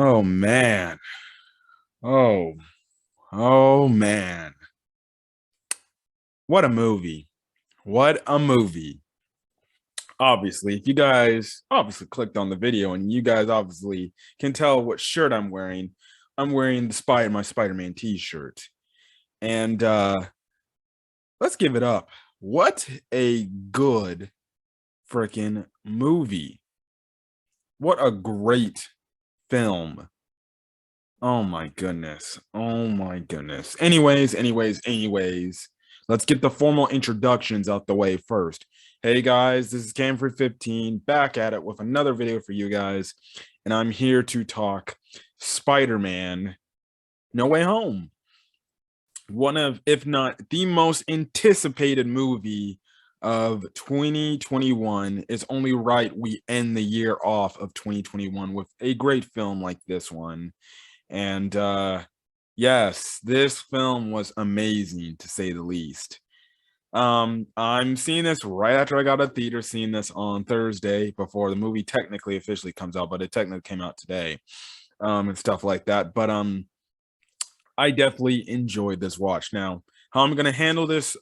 Oh man. Oh, oh man. What a movie. What a movie. Obviously, if you guys obviously clicked on the video and you guys obviously can tell what shirt I'm wearing my Spider-Man t-shirt. And let's give it up. What a good freaking movie. What a great film. Oh my goodness. Oh my goodness. Anyways, let's get the formal introductions out the way first. Hey guys, this is Camfrey15 back at it with another video for you guys, and I'm here to talk Spider-Man No Way Home. One of, if not the most anticipated movie of 2021. It's only right we end the year off of 2021 with a great film like this one. And yes, this film was amazing to say the least. I'm seeing this right after I got a theater, seeing this on Thursday before the movie technically officially comes out, but it technically came out today. And stuff like that. But I definitely enjoyed this watch. Now, how I'm gonna handle this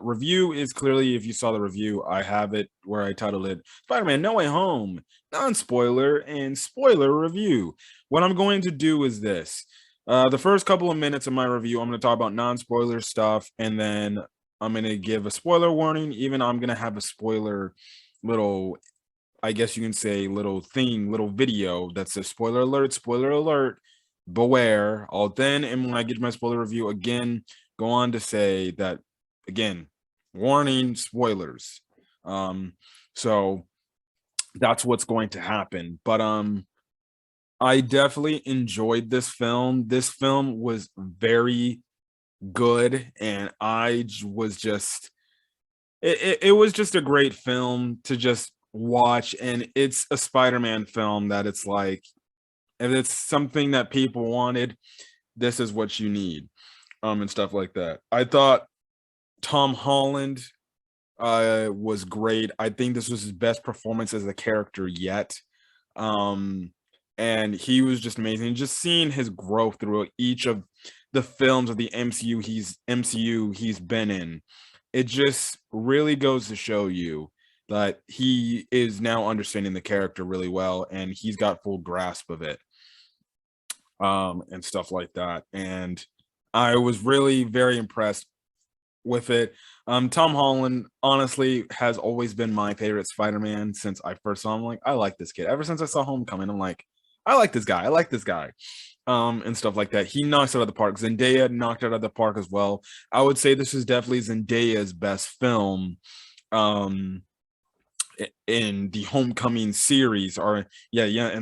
review is clearly, if you saw the review, I have it where I titled it Spider-Man No Way Home, non-spoiler and spoiler review. What I'm going to do is this. The first couple of minutes of my review, I'm going to talk about non-spoiler stuff, and then I'm going to give a spoiler warning. Even I'm going to have a spoiler little, I guess you can say, little video that says spoiler alert, beware. I'll then, and when I get to my spoiler review again, go on to say that, again, warning, spoilers. So that's what's going to happen. But I definitely enjoyed this film. This film was very good, and was just it was just a great film to just watch. And it's a Spider-Man film that it's like, if it's something that people wanted, this is what you need, and stuff like that. I thought Tom Holland was great. I think this was his best performance as a character yet. Um, and he was just amazing. Just seeing his growth through each of the films of the MCU he's been in, it just really goes to show you that he is now understanding the character really well, and he's got full grasp of it, and stuff like that. And I was really very impressed with it. Tom Holland honestly has always been my favorite Spider-Man since I first saw him. Like, I like this kid. Ever since I saw Homecoming, I'm like, I like this guy. I like this guy. And stuff like that. He knocks it out of the park. Zendaya knocked it out of the park as well. I would say this is definitely Zendaya's best film. Um, in the Homecoming series, or in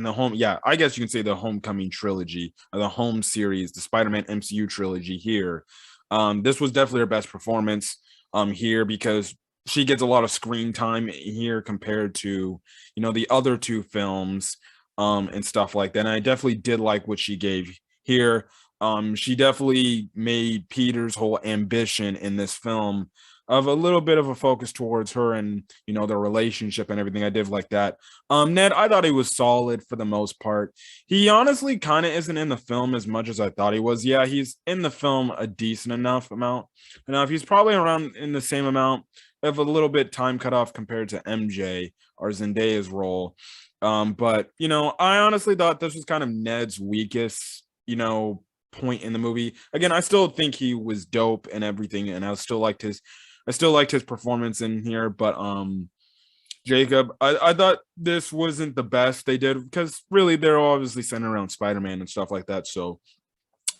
the I guess you can say the Homecoming trilogy, or the Home series, the Spider-Man MCU trilogy here. This was definitely her best performance here, because she gets a lot of screen time here compared to, the other two films, and stuff like that. And I definitely did like what she gave here. She definitely made Peter's whole ambition in this film of a little bit of a focus towards her and, their relationship and everything. I did like that. Ned, I thought he was solid for the most part. He honestly kind of isn't in the film as much as I thought he was. Yeah, he's in the film a decent enough amount. Enough. He's probably around in the same amount of a little bit time cut off compared to MJ or Zendaya's role. But I honestly thought this was kind of Ned's weakest, point in the movie. Again, I still think he was dope and everything, and I still liked his performance in here. But Jacob, I thought this wasn't the best they did, because really they're obviously centered around Spider-Man and stuff like that. So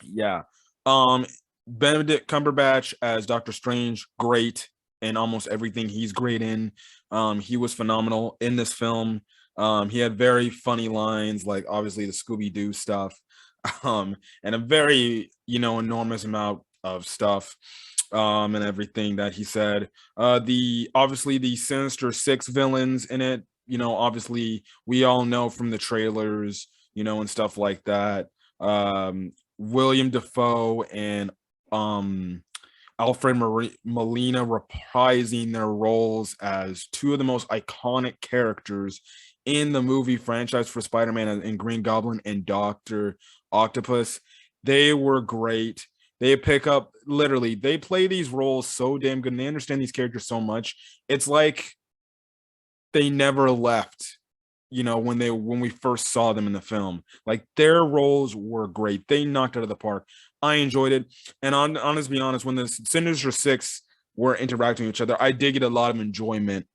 yeah. Um Benedict Cumberbatch as Doctor Strange, great in almost everything he's great in. He was phenomenal in this film. He had very funny lines, like obviously the Scooby-Doo stuff, and a very, enormous amount of stuff, and everything that he said. The obviously the Sinister Six villains in it, obviously we all know from the trailers, and stuff like that. William Defoe and Alfred Molina reprising their roles as two of the most iconic characters in the movie franchise for Spider-Man and Green Goblin and Doctor Octopus. They were great. They pick up literally. They play these roles so damn good, and they understand these characters so much. It's like they never left, when we first saw them in the film. Like their roles were great. They knocked out of the park. I enjoyed it. And honest to be honest, when the Sinister Six were interacting with each other, I did get a lot of enjoyment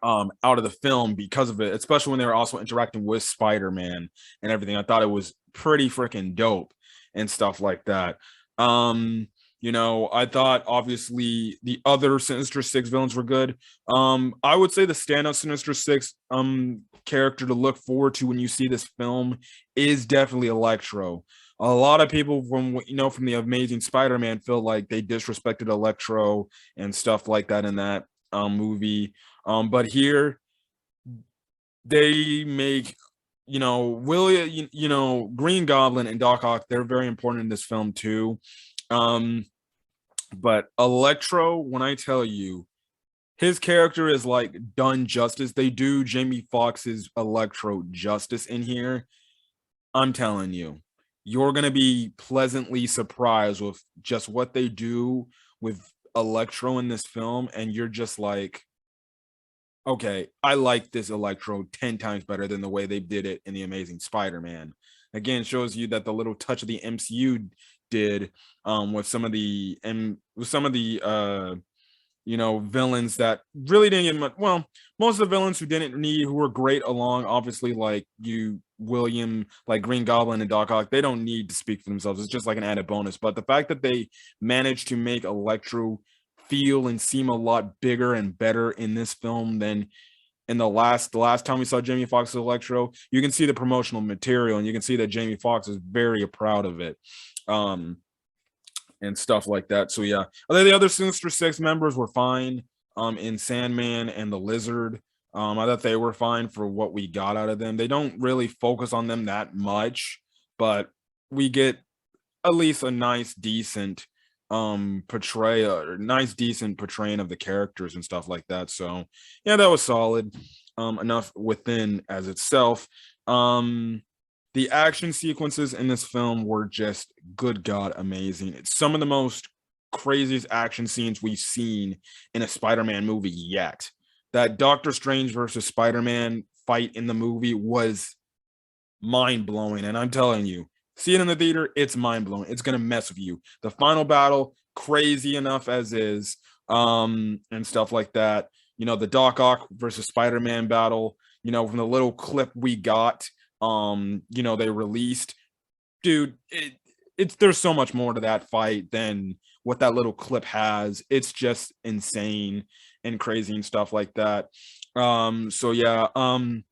out of the film because of it, especially when they were also interacting with Spider-Man and everything. I thought it was pretty freaking dope and stuff like that. I thought obviously the other Sinister Six villains were good. I would say the standout Sinister Six character to look forward to when you see this film is definitely Electro. A lot of people from the Amazing Spider-Man feel like they disrespected Electro and stuff like that in that movie. But here they make William, Green Goblin and Doc Ock, they're very important in this film too. But Electro, when I tell you, his character is like done justice. They do Jamie Foxx's Electro justice in here. I'm telling you, you're gonna be pleasantly surprised with just what they do with Electro in this film, and you're just like, okay, I like this Electro 10 times better than the way they did it in The Amazing Spider-Man. Again, shows you that the little touch of the MCU did with some of the villains that really didn't get much. Well, most of the villains who were great along, obviously, like William, like Green Goblin and Doc Ock, they don't need to speak for themselves. It's just like an added bonus. But the fact that they managed to make Electro feel and seem a lot bigger and better in this film than in the last time we saw Jamie Foxx's Electro, you can see the promotional material and you can see that Jamie Foxx is very proud of it. And stuff like that. So yeah, the other Sinister Six members were fine. In Sandman and the Lizard, I thought they were fine for what we got out of them. They don't really focus on them that much, but we get at least a nice, decent portraying of the characters and stuff like that. So yeah, that was solid. Enough within as itself. The action sequences in this film were just, good God, amazing. It's some of the most craziest action scenes we've seen in a Spider-Man movie yet. That Doctor Strange versus Spider-Man fight in the movie was mind-blowing. And I'm telling you, see it in the theater, it's mind-blowing. It's going to mess with you. The final battle, crazy enough as is, and stuff like that. The Doc Ock versus Spider-Man battle, from the little clip we got, they released, dude, it's there's so much more to that fight than what that little clip has. It's just insane and crazy and stuff like that. So yeah, the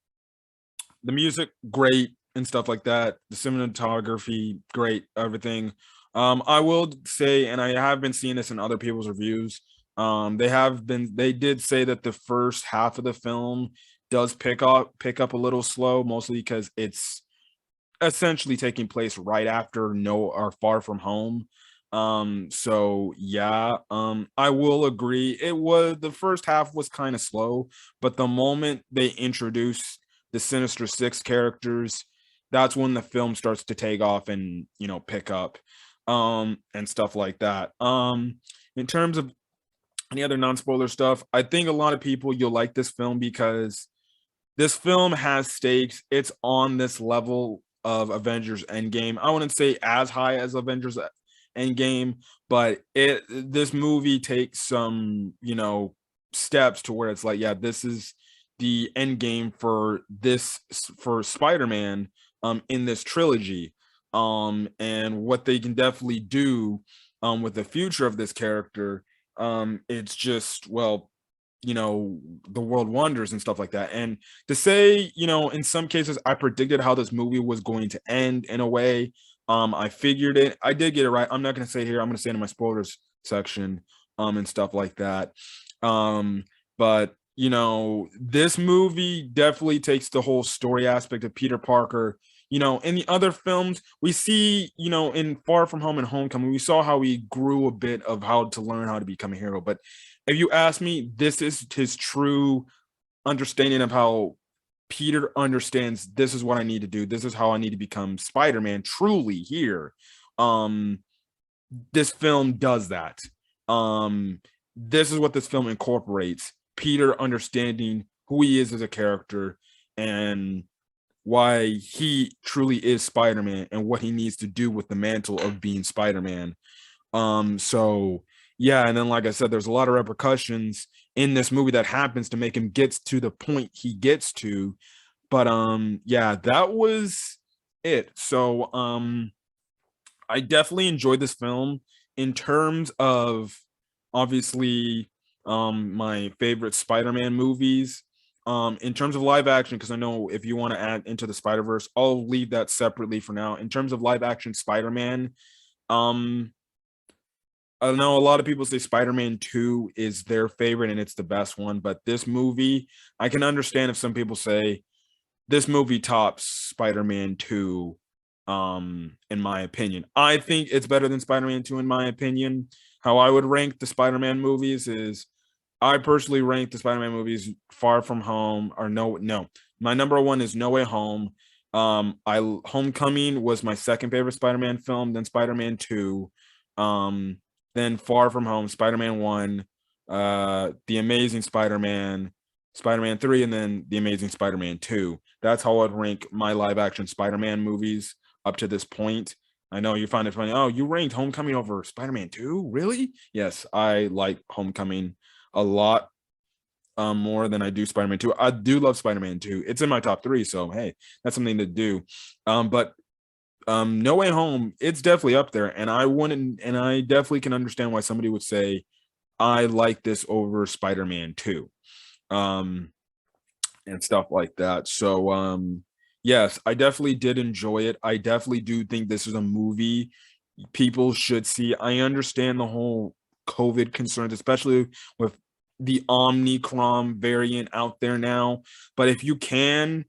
music great and stuff like that, the cinematography great, everything. I will say, and I have been seeing this in other people's reviews, they did say that the first half of the film does pick up a little slow, mostly because it's essentially taking place right after No or Far From Home. So yeah, I will agree. The first half was kind of slow, but the moment they introduce the Sinister Six characters, that's when the film starts to take off and pick up and stuff like that. In terms of any other non-spoiler stuff, I think a lot of people, you'll like this film because this film has stakes. It's on this level of Avengers Endgame. I wouldn't say as high as Avengers Endgame, but this movie takes some, steps to where it's like, yeah, this is the end game for Spider-Man in this trilogy. And what they can definitely do with the future of this character, it's just, well, the world wonders and stuff like that. And to say, in some cases I predicted how this movie was going to end in a way. I figured it. I did get it right. I'm not going to say it here. I'm going to say it in my spoilers section and stuff like that. But this movie definitely takes the whole story aspect of Peter Parker. In the other films we see, in Far From Home and Homecoming, we saw how he grew a bit of how to learn how to become a hero. But if you ask me, this is his true understanding of how Peter understands this is what I need to do. This is how I need to become Spider-Man truly here. Um, this film does that. Um, this is what this film incorporates. Peter understanding who he is as a character and why he truly is Spider-Man and what he needs to do with the mantle of being Spider-Man. So yeah, and then like I said, there's a lot of repercussions in this movie that happens to make him gets to the point he gets to. But yeah, that was it. So I definitely enjoyed this film in terms of obviously my favorite Spider-Man movies. In terms of live action, because I know if you want to add Into the Spider-Verse, I'll leave that separately for now. In terms of live action Spider-Man, um, I know a lot of people say Spider-Man 2 is their favorite and it's the best one, but this movie, I can understand if some people say this movie tops Spider-Man 2 in my opinion. I think it's better than Spider-Man 2 in my opinion. How I would rank the Spider-Man movies is I personally rank the Spider-Man movies Far From Home or no. My number one is No Way Home. I Homecoming was my second favorite Spider-Man film, then Spider-Man 2, um, then Far From Home, Spider-Man 1, The Amazing Spider-Man, Spider-Man 3, and then The Amazing Spider-Man 2. That's how I'd rank my live action Spider-Man movies up to this point. I know you find it funny. Oh, you ranked Homecoming over Spider-Man 2? Really? Yes, I like Homecoming a lot more than I do Spider-Man 2. I do love Spider-Man 2. It's in my top 3, so hey, that's something to do. But No Way Home, it's definitely up there, and I definitely can understand why somebody would say I like this over Spider-Man 2. Um and stuff like that. So yes, I definitely did enjoy it. I definitely do think this is a movie people should see. I understand the whole COVID concerns, especially with the Omicron variant out there now. But if you can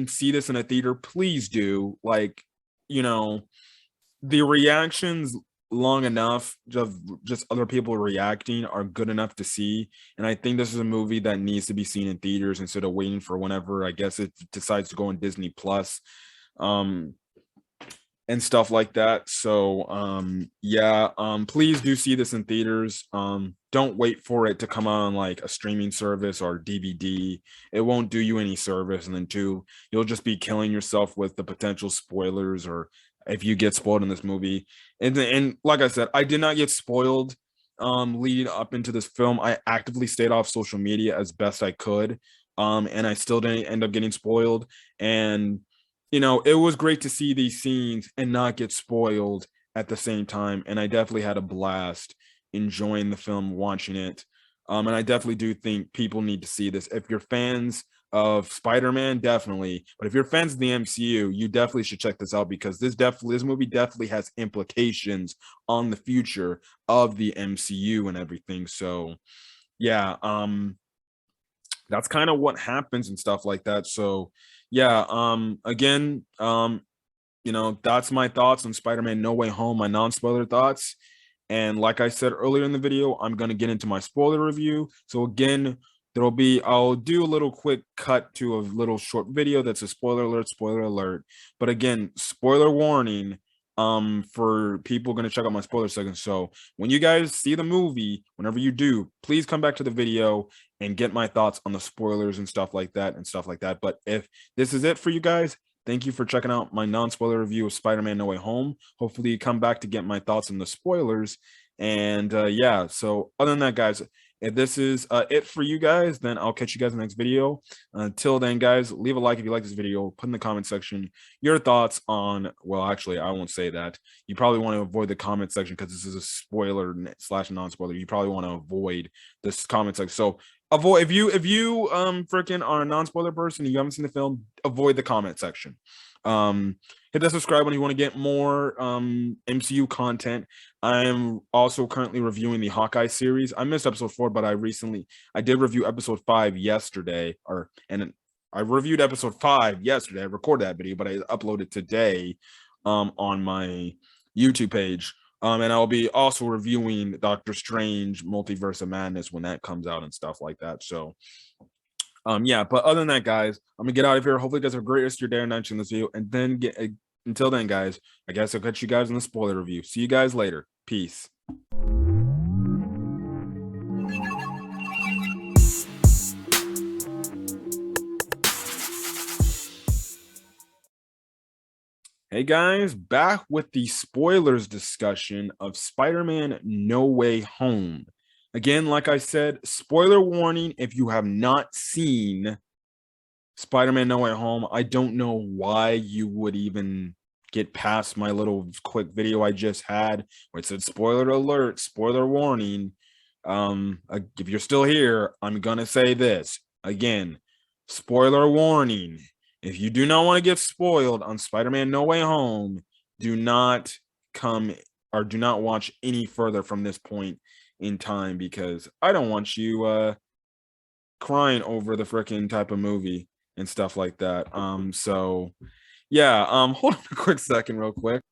see this in a theater, please do. Like, you know, the reactions long enough just other people reacting are good enough to see, and I think this is a movie that needs to be seen in theaters instead of waiting for whenever I guess it decides to go on Disney Plus um and stuff like that. So yeah, please do see this in theaters. Don't wait for it to come out on like a streaming service or DVD. It won't do you any service, and then two, you'll just be killing yourself with the potential spoilers or if you get spoiled in this movie. And like I said, I did not get spoiled leading up into this film. I actively stayed off social media as best I could. And I still didn't end up getting spoiled. And it was great to see these scenes and not get spoiled at the same time. And I definitely had a blast enjoying the film, watching it. And I definitely do think people need to see this. If you're fans of Spider-Man, definitely. But if you're fans of the MCU, you definitely should check this out because this movie definitely has implications on the future of the MCU and everything. So yeah, that's kind of what happens and stuff like that. So yeah, again, that's my thoughts on Spider-Man No Way Home, my non-spoiler thoughts. And like I said earlier in the video, I'm going to get into my spoiler review. So again, I'll do a little quick cut to a little short video that's a spoiler alert, spoiler alert. But again, spoiler warning for people going to check out my spoiler section. So when you guys see the movie, whenever you do, please come back to the video and get my thoughts on the spoilers and stuff like that. But if this is it for you guys, thank you for checking out my non-spoiler review of Spider-Man No Way Home. Hopefully you come back to get my thoughts on the spoilers. And yeah, so other than that, guys, if this is it for you guys, then I'll catch you guys in the next video. Until then, guys, leave a like if you like this video. Put in the comment section your thoughts on, well, actually, I won't say that. You probably want to avoid the comment section because this is a spoiler / non-spoiler. You probably want to avoid this comment section. So avoid if you freaking are a non-spoiler person and you haven't seen the film, avoid the comment section. Hit that subscribe when you want to get more MCU content. I am also currently reviewing the Hawkeye series. I missed episode 4, but I did review episode 5 yesterday, and I reviewed episode 5 yesterday. I recorded that video, but I uploaded today on my YouTube page. And I'll be also reviewing Doctor Strange Multiverse of Madness when that comes out and stuff like that. So Yeah, but other than that, guys, I'm gonna get out of here. Hopefully, you guys have a great rest of your day and night in this video. And then until then, guys, I guess I'll catch you guys in the spoiler review. See you guys later. Peace. Hey guys, back with the spoilers discussion of Spider-Man No Way Home. Again, like I said, spoiler warning if you have not seen Spider-Man No Way Home. I don't know why you would even get past my little quick video I just had where it said spoiler alert, spoiler warning. If you're still here, I'm gonna say this again, spoiler warning. If you do not want to get spoiled on Spider-Man No Way Home, do not come or do not watch any further from this point in time, because I don't want you crying over the freaking type of movie and stuff like that. So yeah, hold on a quick second, real quick.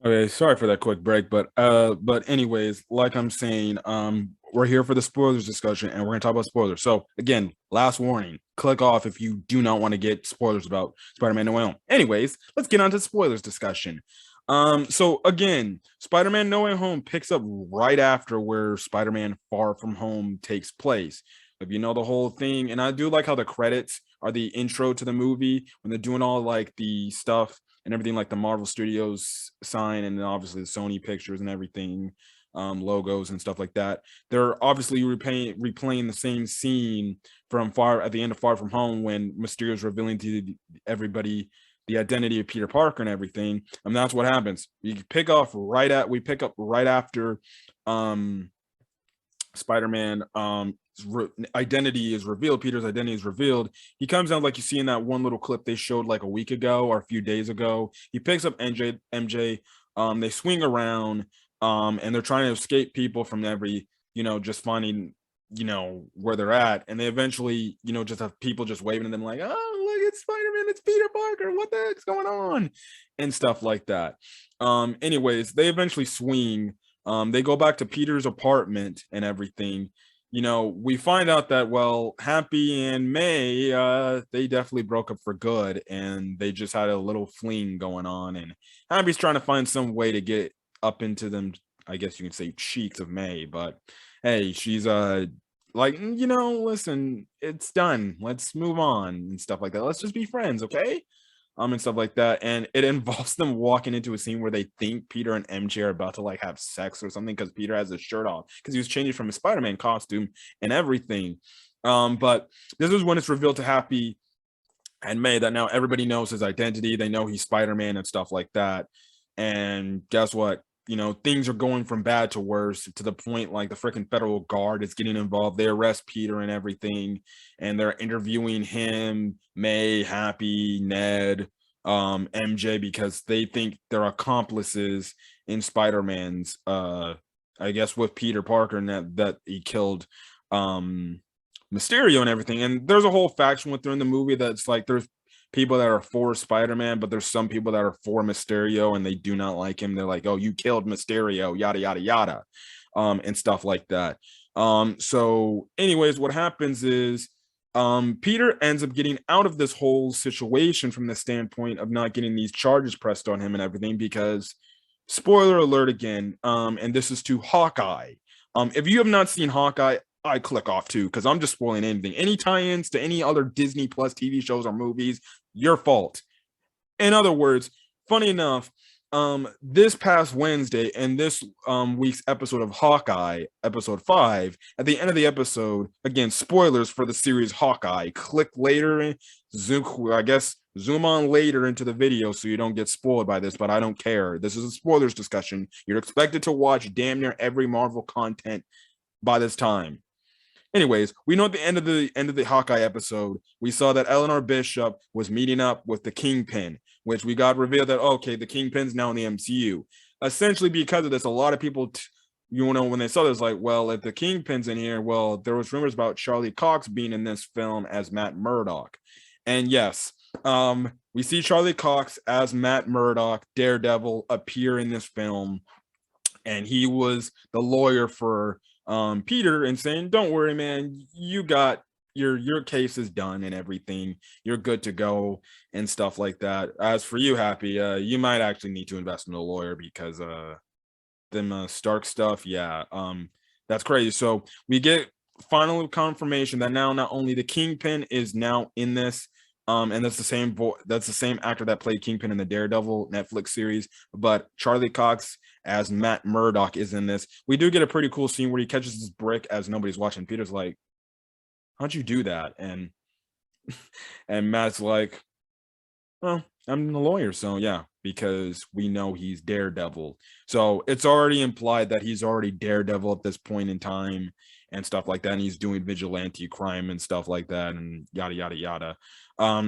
Okay, sorry for that quick break, but anyways, like I'm saying, we're here for the spoilers discussion and we're gonna talk about spoilers. So again, last warning, click off if you do not want to get spoilers about Spider-Man No Way Home. Anyways, let's get on to spoilers discussion. So again, Spider-Man No Way Home picks up right after where Spider-Man Far From Home takes place. If you know the whole thing, and I do like how the credits are the intro to the movie when they're doing all like the stuff and everything, like the Marvel Studios sign and then obviously the Sony pictures and everything, logos and stuff like that. They're obviously replaying the same scene from Far at the end of Far From Home when Mysterio is revealing to everybody the identity of Peter Parker and everything. And that's what happens. We pick up right after Spider-Man identity is revealed. Peter's identity is revealed. He comes out like you see in that one little clip they showed like a week ago or a few days ago. He picks up MJ. They swing around, and they're trying to escape people from every, just finding, where they're at. And they eventually, just have people just waving at them like, oh, look, it's Spider-Man, it's Peter Parker, what the heck's going on? And stuff like that. Anyways, they eventually swing. They go back to Peter's apartment and everything. We find out that, well, Happy and May, they definitely broke up for good, and they just had a little fling going on, and Happy's trying to find some way to get up into them, I guess you can say, cheeks of May. But hey, she's like, listen, it's done, let's move on and stuff like that, let's just be friends, okay? And stuff like that. And it involves them walking into a scene where they think Peter and MJ are about to like have sex or something, because Peter has his shirt off because he was changing from his Spider-Man costume and everything. But this is when it's revealed to Happy and May that now everybody knows his identity. They know he's Spider-Man and stuff like that. And guess what? Things are going from bad to worse, to the point like the freaking federal guard is getting involved. They arrest Peter and everything, and they're interviewing him, May, Happy, Ned, MJ, because they think they're accomplices in Spider-Man's, I guess, with Peter Parker, and that he killed Mysterio and everything. And there's a whole faction within the movie that's like, there's people that are for Spider-Man, but there's some people that are for Mysterio and they do not like him. They're like, oh, you killed Mysterio, yada, yada, yada, and stuff like that. So anyways, what happens is Peter ends up getting out of this whole situation from the standpoint of not getting these charges pressed on him and everything, because spoiler alert again, and this is to Hawkeye. If you have not seen Hawkeye, I click off too, because I'm just spoiling anything. Any tie-ins to any other Disney Plus TV shows or movies, your fault. In other words, funny enough, this past Wednesday in this week's episode of Hawkeye, episode 5, at the end of the episode, again, spoilers for the series Hawkeye. Click later, zoom on later into the video so you don't get spoiled by this, but I don't care. This is a spoilers discussion. You're expected to watch damn near every Marvel content by this time. Anyways, we know at the end of the Hawkeye episode, we saw that Eleanor Bishop was meeting up with the Kingpin, which we got revealed that, okay, the Kingpin's now in the MCU. Essentially, because of this, a lot of people, when they saw this, like, well, if the Kingpin's in here, well, there was rumors about Charlie Cox being in this film as Matt Murdock. And yes, we see Charlie Cox as Matt Murdock, Daredevil, appear in this film. And he was the lawyer for Peter, and saying, don't worry, man, you got your case is done and everything. You're good to go and stuff like that. As for you, Happy, you might actually need to invest in a lawyer because them Stark stuff, yeah, that's crazy. So we get final confirmation that now not only the Kingpin is now in this, and that's the same actor that played Kingpin in the Daredevil Netflix series, but Charlie Cox as Matt Murdock is in this. We do get a pretty cool scene where he catches this brick as nobody's watching. Peter's like, "How'd you do that?" And Matt's like, well, I'm the lawyer, so yeah, because we know he's Daredevil. So it's already implied that he's already Daredevil at this point in time and stuff like that. And he's doing vigilante crime and stuff like that, and yada yada yada.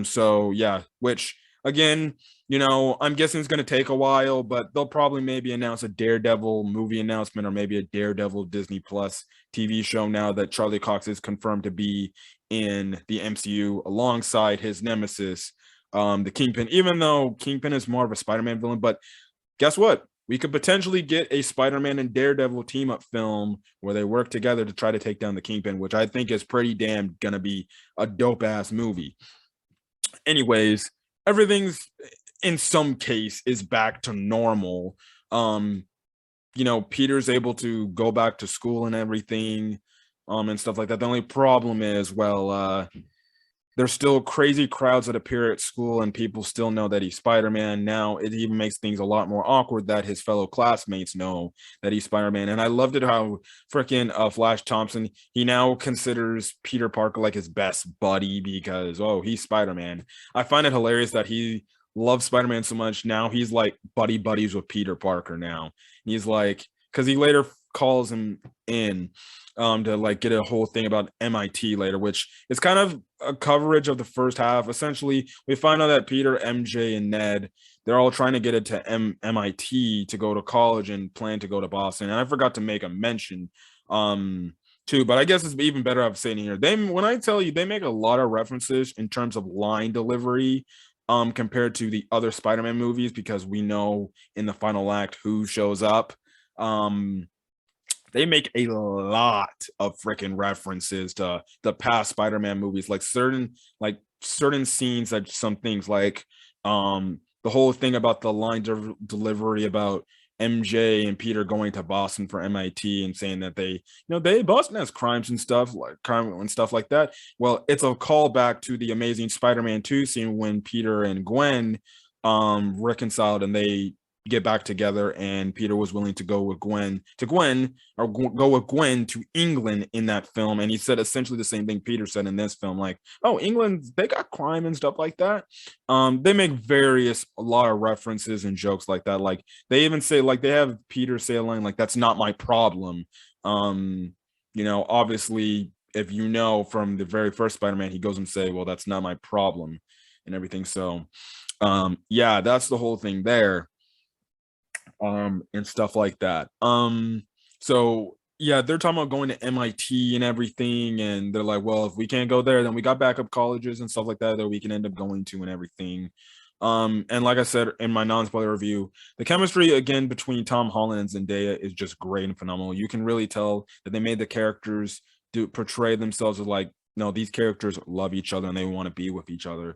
So yeah, which again, I'm guessing it's gonna take a while, but they'll probably maybe announce a Daredevil movie announcement or maybe a Daredevil Disney Plus TV show now that Charlie Cox is confirmed to be in the MCU alongside his nemesis, the Kingpin, even though Kingpin is more of a Spider-Man villain. But guess what? We could potentially get a Spider-Man and Daredevil team-up film where they work together to try to take down the Kingpin, which I think is pretty damn gonna be a dope-ass movie. Anyways, everything's in some case is back to normal. Peter's able to go back to school and everything, and stuff like that. The only problem is, well, there's still crazy crowds that appear at school and people still know that he's Spider-Man. Now it even makes things a lot more awkward that his fellow classmates know that he's Spider-Man. And I loved it how freaking Flash Thompson, he now considers Peter Parker like his best buddy because, oh, he's Spider-Man. I find it hilarious that he loves Spider-Man so much. Now he's like buddies with Peter Parker now. He's like, because he later calls him in to like get a whole thing about MIT later, which is kind of a coverage of the first half. Essentially, we find out that Peter, MJ, and Ned, they're all trying to get into MIT to go to college and plan to go to Boston. And I forgot to make a mention too, but I guess it's even better I've saying here. When I tell you, they make a lot of references in terms of line delivery compared to the other Spider-Man movies, because we know in the final act who shows up. They make a lot of freaking references to the past Spider-Man movies, like certain scenes, like some things like the whole thing about the line delivery about MJ and Peter going to Boston for MIT and saying that Boston has crimes and stuff like that. Well, it's a callback to the Amazing Spider-Man 2 scene when Peter and Gwen reconciled and they get back together, and Peter was willing to go with Gwen to England in that film. And he said essentially the same thing Peter said in this film, like, oh, England, they got crime and stuff like that. They make a lot of references and jokes like that. Like they even say, like they have Peter say a line like, that's not my problem. Obviously, if from the very first Spider-Man, he goes and say, well, that's not my problem and everything. So yeah, that's the whole thing there. And stuff like that. So yeah, they're talking about going to MIT and everything, and they're like, well, if we can't go there, then we got backup colleges and stuff like that we can end up going to and everything. And like I said in my non-spoiler review, the chemistry again between Tom Holland and Zendaya is just great and phenomenal. You can really tell that they made the characters portray themselves as like, no, these characters love each other and they want to be with each other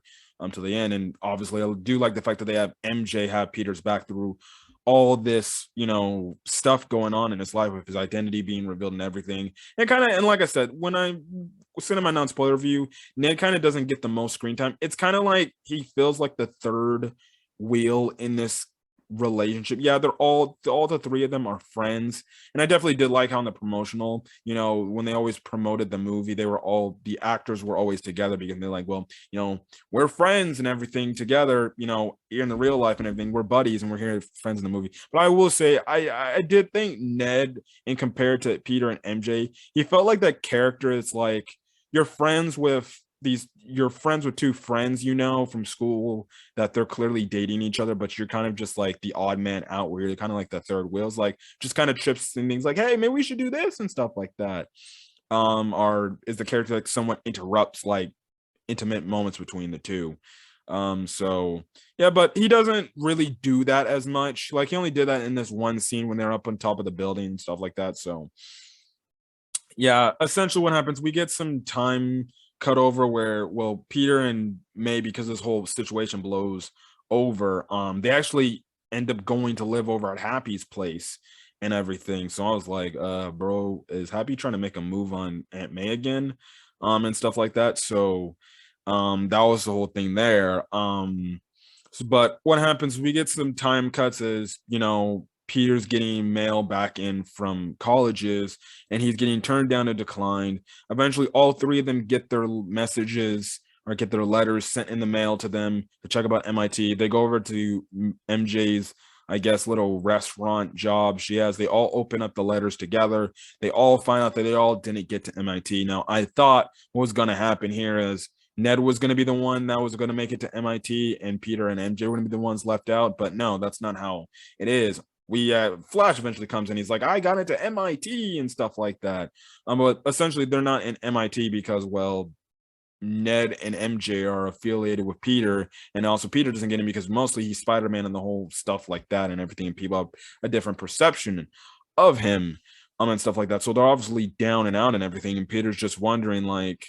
to the end. And obviously, I do like the fact that they have MJ have Peter's back through all this, stuff going on in his life with his identity being revealed and everything. And like I said, when I was in my non-spoiler review, Ned kind of doesn't get the most screen time. It's kind of like he feels like the third wheel in this relationship. Yeah, they're all the three of them are friends. And I definitely did like how in the promotional, when they always promoted the movie, the actors were always together because they're like, well, we're friends and everything together, in the real life and everything, we're buddies and we're here friends in the movie. But I will say I did think Ned, in compared to Peter and MJ, he felt like that character. It's like you're friends with two friends from school that they're clearly dating each other, but you're kind of just like the odd man out, where you're kind of like the third wheels, like just kind of trips and things like, hey, maybe we should do this and stuff like that. Or is the character like somewhat interrupts like intimate moments between the two. So yeah, but he doesn't really do that as much. Like he only did that in this one scene when they're up on top of the building and stuff like that. So yeah, essentially what happens, we get some time cut over where, well, Peter and May, because this whole situation blows over, they actually end up going to live over at Happy's place and everything. So I was like, bro, is Happy trying to make a move on Aunt May again? And stuff like that. So that was the whole thing there. But what happens, we get some time cuts as, Peter's getting mail back in from colleges and he's getting turned down and declined. Eventually, all three of them get their messages or get their letters sent in the mail to them to check about MIT. They go over to MJ's, I guess, little restaurant job she has. They all open up the letters together. They all find out that they all didn't get to MIT. Now, I thought what was going to happen here is Ned was going to be the one that was going to make it to MIT and Peter and MJ were going to be the ones left out. But no, that's not how it is. Flash eventually comes in. He's like, I got into MIT and stuff like that. But essentially, they're not in MIT because, well, Ned and MJ are affiliated with Peter, and also Peter doesn't get in because mostly he's Spider-Man and the whole stuff like that and everything, and people have a different perception of him, and stuff like that. So they're obviously down and out and everything, and Peter's just wondering, like,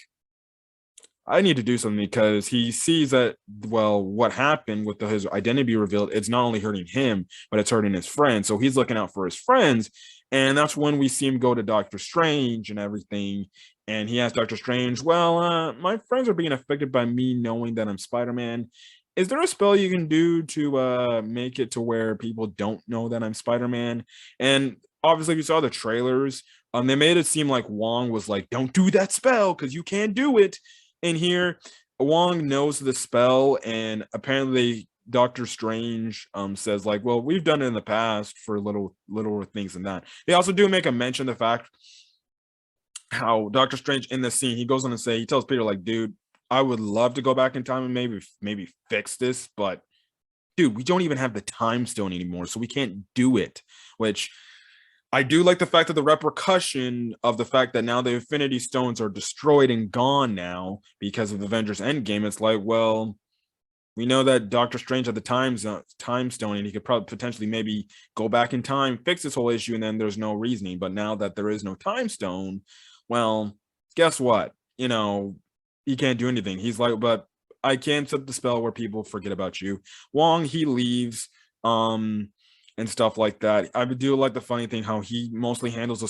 I need to do something because he sees that, well, what happened with his identity revealed, it's not only hurting him, but it's hurting his friends. So he's looking out for his friends. And that's when we see him go to Doctor Strange and everything. And he asks Doctor Strange, well, my friends are being affected by me knowing that I'm Spider-Man. Is there a spell you can do to make it to where people don't know that I'm Spider-Man? And obviously, if you saw the trailers, they made it seem like Wong was like, don't do that spell because you can't do it. And here, Wong knows the spell, and apparently Doctor Strange says, like, well, we've done it in the past for little things and that. They also do make a mention of the fact how Doctor Strange in this scene, he goes on to say, he tells Peter, like, dude, I would love to go back in time and maybe fix this, but dude, we don't even have the time stone anymore, so we can't do it. Which I do like the fact that the repercussion of the fact that now the Infinity Stones are destroyed and gone now because of Avengers Endgame. It's like, well, we know that Doctor Strange had the time stone and he could probably potentially maybe go back in time, fix this whole issue, and then there's no reasoning. But now that there is no time stone, well, guess what? He can't do anything. He's like, but I can set the spell where people forget about you. Wong, he leaves. And stuff like that. I do like the funny thing how he mostly handles the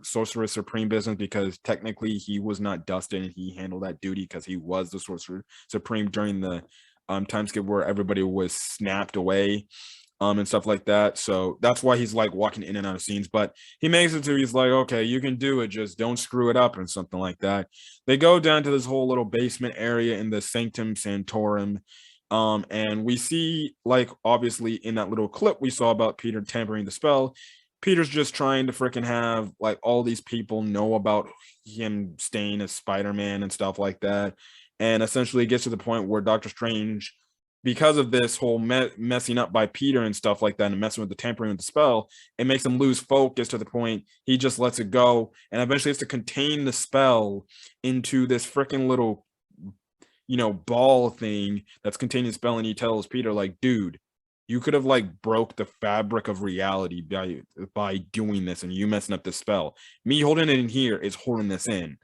Sorcerer Supreme business because technically he was not Dustin and he handled that duty because he was the Sorcerer Supreme during the time skip where everybody was snapped away and stuff like that. So that's why he's like walking in and out of scenes. But he makes it to, he's like, okay, you can do it, just don't screw it up and something like that. They go down to this whole little basement area in the Sanctum Sanctorum. And we see, like, obviously in that little clip we saw about Peter tampering the spell, Peter's just trying to freaking have like all these people know about him staying as Spider-Man and stuff like that. And essentially it gets to the point where Doctor Strange, because of this whole messing up by Peter and stuff like that and messing with the tampering with the spell, it makes him lose focus to the point he just lets it go and eventually has to contain the spell into this freaking little ball thing that's containing the spell, and he tells Peter, like, dude, you could have like broke the fabric of reality by doing this, and you messing up the spell. Me holding it in here is holding this in,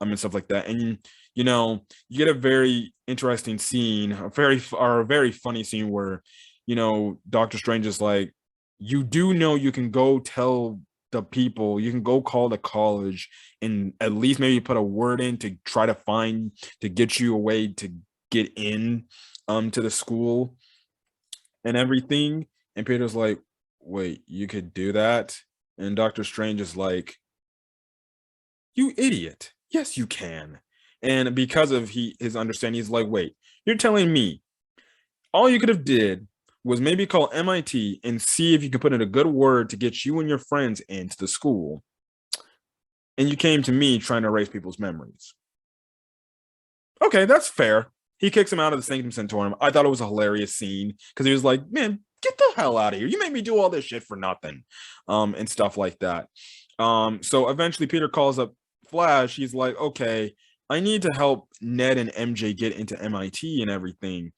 and stuff like that. And you get a very interesting scene, a very funny scene where Doctor Strange is like, you do know you can go tell the people, you can go call the college and at least maybe put a word in to try to get you a way to get in to the school and everything. And Peter's like, wait, you could do that? And Doctor Strange is like, you idiot, yes you can. And because of his understanding, he's like, wait, you're telling me all you could have did was maybe call MIT and see if you could put in a good word to get you and your friends into the school. And you came to me trying to erase people's memories. Okay, that's fair. He kicks him out of the Sanctum Sanctorum. I thought it was a hilarious scene because he was like, man, get the hell out of here. You made me do all this shit for nothing. And stuff like that. So eventually Peter calls up Flash. He's like, okay, I need to help Ned and MJ get into MIT and everything.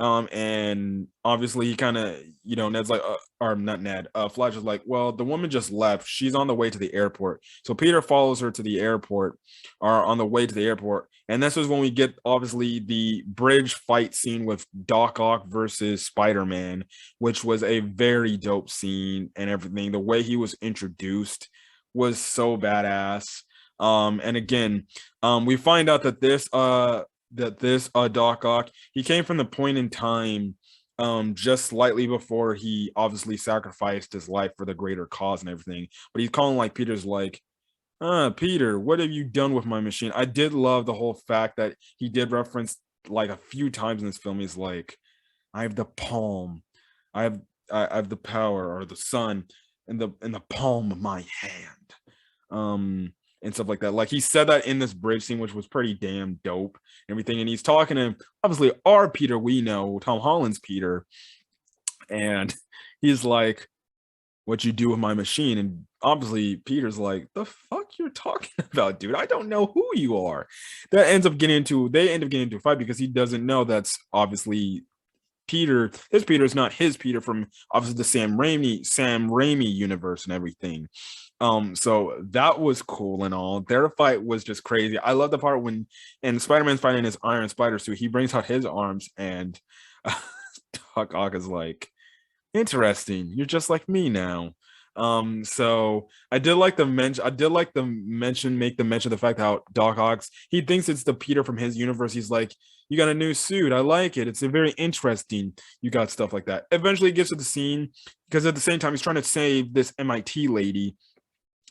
And obviously he kind of, Ned's like, or not Ned, Flash is like, well, the woman just left. She's on the way to the airport. So Peter follows her to the airport, or on the way to the airport. And this is when we get obviously the bridge fight scene with Doc Ock versus Spider-Man, which was a very dope scene and everything. The way he was introduced was so badass. And again, we find out that this Doc Ock, he came from the point in time just slightly before he obviously sacrificed his life for the greater cause and everything. But he's calling like Peter's like, Peter, what have you done with my machine? I did love the whole fact that he did reference like a few times in this film. He's like, I have the palm, I have I have the power or the sun in the palm of my hand. And stuff like that. Like he said that in this bridge scene, which was pretty damn dope and everything. And he's talking to obviously our Peter, we know, Tom Holland's Peter. And he's like, what you do with my machine? And obviously Peter's like, the fuck you're talking about, dude? I don't know who you are. They end up getting into a fight because he doesn't know that's obviously Peter. His Peter is not his Peter from obviously the Sam Raimi universe and everything. So that was cool and all. Their fight was just crazy. I love the part when and Spider-Man's fighting his Iron Spider suit. He brings out his arms and Doc Ock is like, interesting. You're just like me now. So I did like the mention. Make the mention of the fact how Doc Ock, he thinks it's the Peter from his universe. He's like, you got a new suit. I like it. It's a very interesting. You got stuff like that. Eventually, he gets to the scene because at the same time he's trying to save this MIT lady.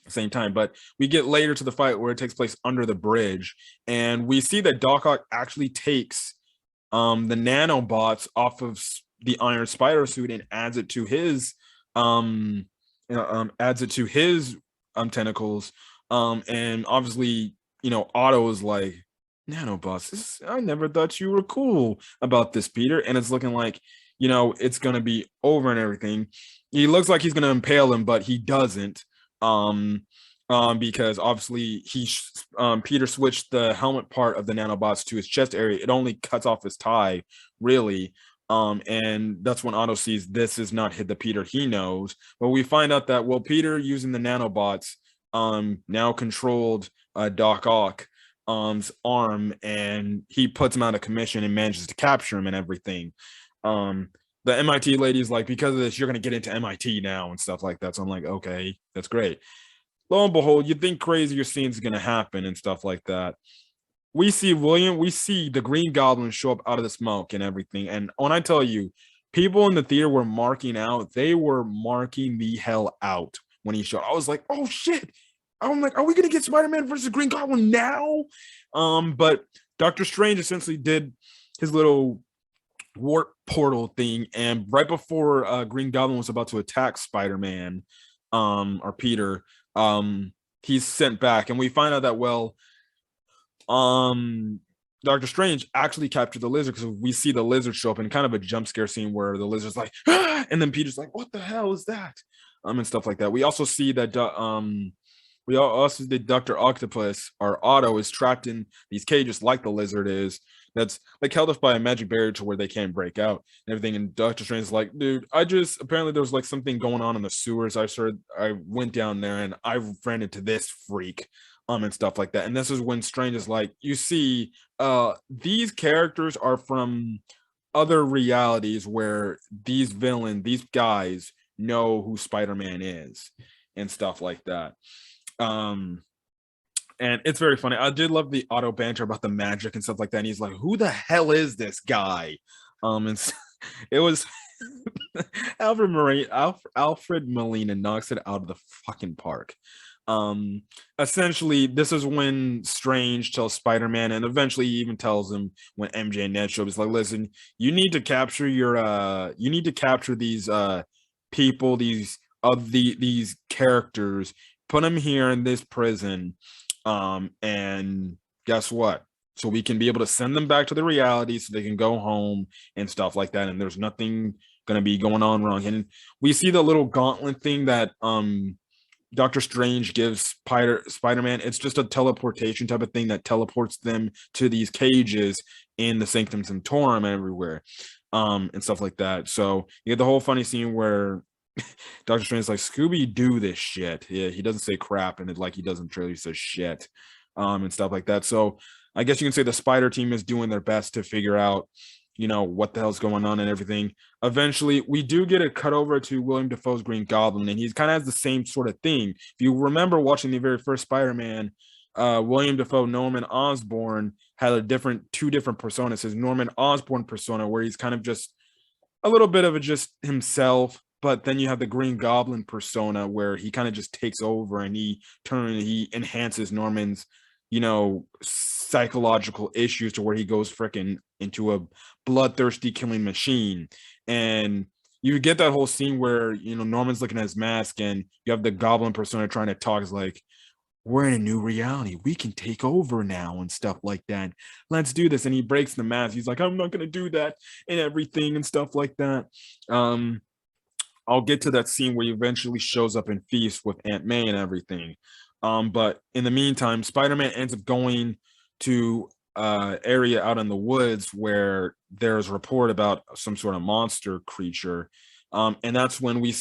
Same time, but we get later to the fight where it takes place under the bridge, and we see that Doc Ock actually takes the nanobots off of the Iron Spider suit and adds it to his tentacles. And obviously, Otto is like, nanobots, I never thought you were cool about this, Peter. And it's looking like, it's gonna be over and everything. He looks like he's gonna impale him, but he doesn't. Because obviously Peter switched the helmet part of the nanobots to his chest area. It only cuts off his tie, really. And that's when Otto sees this is not the Peter he knows. But we find out that, well, Peter using the nanobots now controlled Doc Ock arm, and he puts him out of commission and manages to capture him and everything. The MIT lady's like, because of this, you're going to get into MIT now and stuff like that. So I'm like, okay, that's great. Lo and behold, you think crazier scenes are going to happen and stuff like that. We see the Green Goblin show up out of the smoke and everything. And when I tell you, people in the theater were marking out, they were marking the hell out when he showed. I was like, oh shit. I'm like, are we going to get Spider-Man versus Green Goblin now? But Doctor Strange essentially did his little warp portal thing, and right before Green Goblin was about to attack Spider-Man or Peter, he's sent back, and we find out that Doctor Strange actually captured the lizard, because we see the lizard show up in kind of a jump scare scene where the lizard's like, ah! And then Peter's like, what the hell is that? And stuff like that. We also see that Dr. Octopus or Otto is trapped in these cages like the lizard is, that's like held up by a magic barrier to where they can't break out and everything. And Doctor Strange is like, dude, apparently there was like something going on in the sewers. I went down there and I ran into this freak and stuff like that. And this is when Strange is like, you see, these characters are from other realities where these guys know who Spider-Man is and stuff like that. And it's very funny. I did love the Otto banter about the magic and stuff like that. And he's like, who the hell is this guy? And it was Alfred Molina knocks it out of the fucking park. Essentially, this is when Strange tells Spider-Man, and eventually he even tells him when MJ and Ned show up, he's like, listen, you need to capture these people, these characters, put them here in this prison. And guess what? So we can be able to send them back to the reality so they can go home and stuff like that. And there's nothing going to be going on wrong. And we see the little gauntlet thing that Doctor Strange gives Spider-Man. It's just a teleportation type of thing that teleports them to these cages in the Sanctum Sanctorum and everywhere. and stuff like that. So you get the whole funny scene where Doctor Strange's like, Scooby do this shit. Yeah, he doesn't say crap, and it like he doesn't really say shit, and stuff like that. So I guess you can say the Spider Team is doing their best to figure out, what the hell's going on and everything. Eventually, we do get a cut over to William Dafoe's Green Goblin, and he's kind of has the same sort of thing. If you remember watching the very first Spider-Man, William Dafoe, Norman Osborn had two different personas. His Norman Osborn persona, where he's kind of just a little bit of a just himself, but then you have the Green Goblin persona where he kind of just takes over and he enhances Norman's, psychological issues to where he goes freaking into a bloodthirsty killing machine. And you get that whole scene where, Norman's looking at his mask and you have the Goblin persona trying to talk. Is like, we're in a new reality. We can take over now and stuff like that. Let's do this. And he breaks the mask. He's like, I'm not going to do that and everything and stuff like that. I'll get to that scene where he eventually shows up in Feast with Aunt May and everything. But in the meantime, Spider-Man ends up going to area out in the woods where there's a report about some sort of monster creature. And that's when we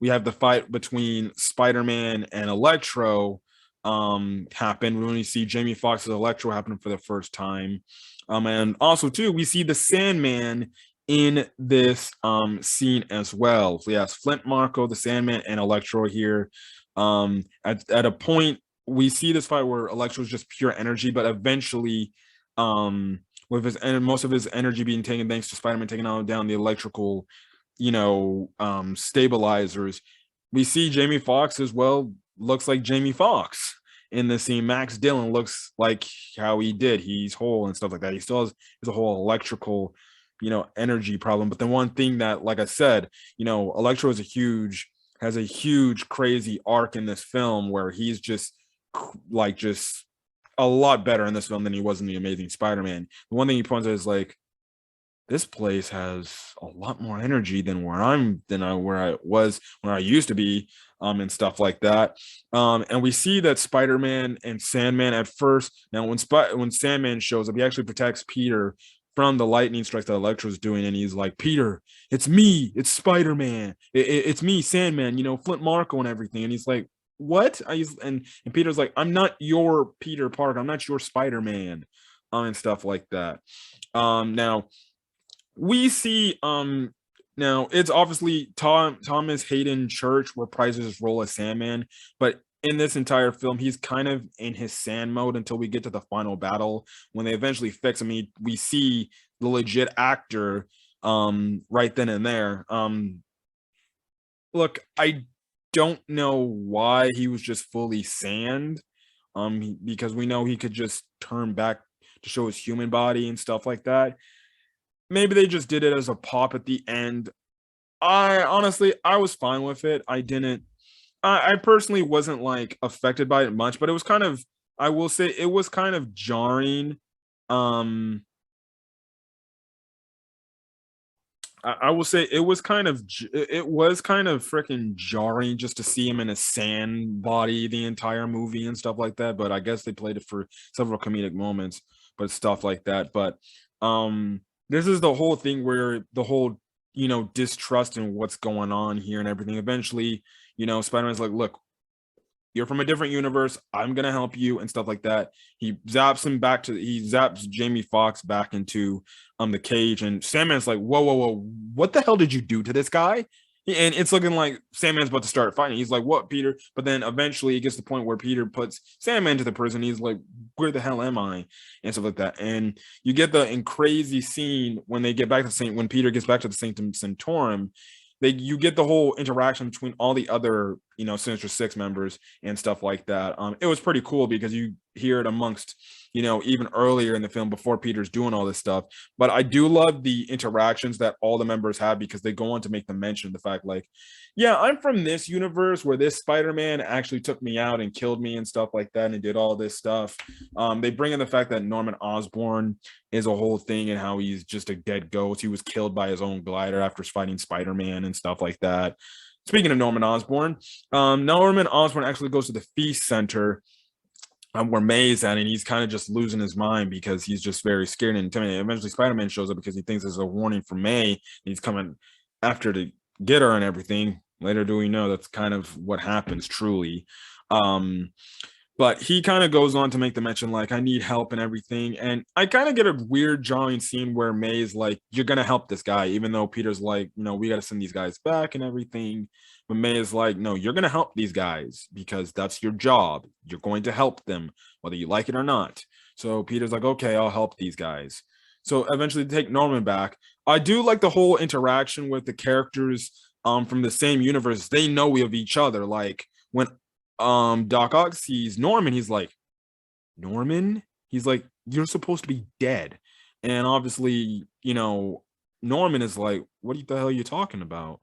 have the fight between Spider-Man and Electro happen, when we see Jamie Foxx's Electro happen for the first time. And also too, we see the Sandman in this scene as well. So yes, Flint Marko, the Sandman, and Electro here. At a point, we see this fight where Electro is just pure energy, but eventually, with most of his energy being taken thanks to Spider-Man taking down the electrical, stabilizers, we see Jamie Foxx as well. Looks like Jamie Foxx in the scene. Max Dillon looks like how he did. He's whole and stuff like that. He still has a whole electrical, energy problem. But the one thing that, like I said, Electro has a huge crazy arc in this film where he's just a lot better in this film than he was in The Amazing Spider-Man. The one thing he points out is like, this place has a lot more energy than where I used to be, and stuff like that. And we see that Spider-Man and Sandman at first. Now, when Sandman shows up, he actually protects Peter from the lightning strikes that Electro's doing, and he's like, Peter, it's me, it's Spider-Man, it's me, Sandman, Flint Marko and everything. And he's like, what? And Peter's like, I'm not your Peter Parker, I'm not your Spider-Man, and stuff like that. Now we see now it's obviously Thomas Hayden Church reprises his role as Sandman, but in this entire film, he's kind of in his sand mode until we get to the final battle. When they eventually fix him, we see the legit actor right then and there. Look, I don't know why he was just fully sand, because we know he could just turn back to show his human body and stuff like that. Maybe they just did it as a pop at the end. I was fine with it. I personally wasn't like affected by it much, but it was kind of, I will say it was kind of jarring. I will say it was kind of freaking jarring just to see him in a sand body the entire movie and stuff like that. But I guess they played it for several comedic moments, but stuff like that. But this is the whole thing where the whole distrust in what's going on here and everything. Eventually, Spider-Man's like, look, you're from a different universe, I'm gonna help you and stuff like that. He zaps Jamie Foxx back into the cage, and Sandman's like, whoa, what the hell did you do to this guy? And it's looking like Sandman's about to start fighting. He's like, what, Peter? But then eventually it gets to the point where Peter puts Sandman to the prison. He's like, where the hell am I? And stuff like that. And you get the crazy scene when they get back to when Peter gets back to the Sanctum Sanctorum. You get the whole interaction between all the other, Sinister Six members and stuff like that. It was pretty cool because you hear it amongst, even earlier in the film before Peter's doing all this stuff. But I do love the interactions that all the members have, because they go on to make them mention the fact like, yeah, I'm from this universe where this Spider-Man actually took me out and killed me and stuff like that and did all this stuff. They bring in the fact that Norman Osborn is a whole thing and how he's just a dead ghost. He was killed by his own glider after fighting Spider-Man and stuff like that. Speaking of Norman Osborn actually goes to the Feast Center where May's at, and he's kind of just losing his mind because he's just very scared and intimidated. Eventually, Spider-Man shows up because he thinks there's a warning from May. He's coming after to get her and everything. Later, do we know that's kind of what happens truly. Um, but he kind of goes on to make the mention like, I need help and everything. And I kind of get a weird drawing scene where May is like, you're gonna help this guy, even though Peter's like, we gotta send these guys back and everything. But May is like, no, you're gonna help these guys because that's your job. You're going to help them, whether you like it or not. So Peter's like, okay, I'll help these guys. So eventually they take Norman back. I do like the whole interaction with the characters from the same universe. They know of each other. Like when Doc Ock sees Norman, he's like, Norman? He's like, you're supposed to be dead. And obviously, Norman is like, what the hell are you talking about?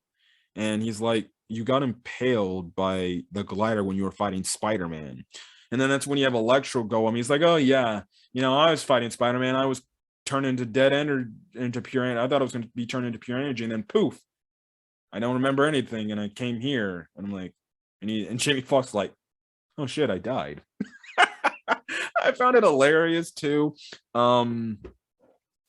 And he's like, you got impaled by the glider when you were fighting Spider-Man. And then that's when you have Electro go. He's like, oh yeah, I was fighting Spider-Man. I was turned into dead end or into pure energy. I thought I was going to be turned into pure energy, and then poof, I don't remember anything, and I came here, and I'm like, and Jamie Foxx like, oh shit, I died. I found it hilarious too.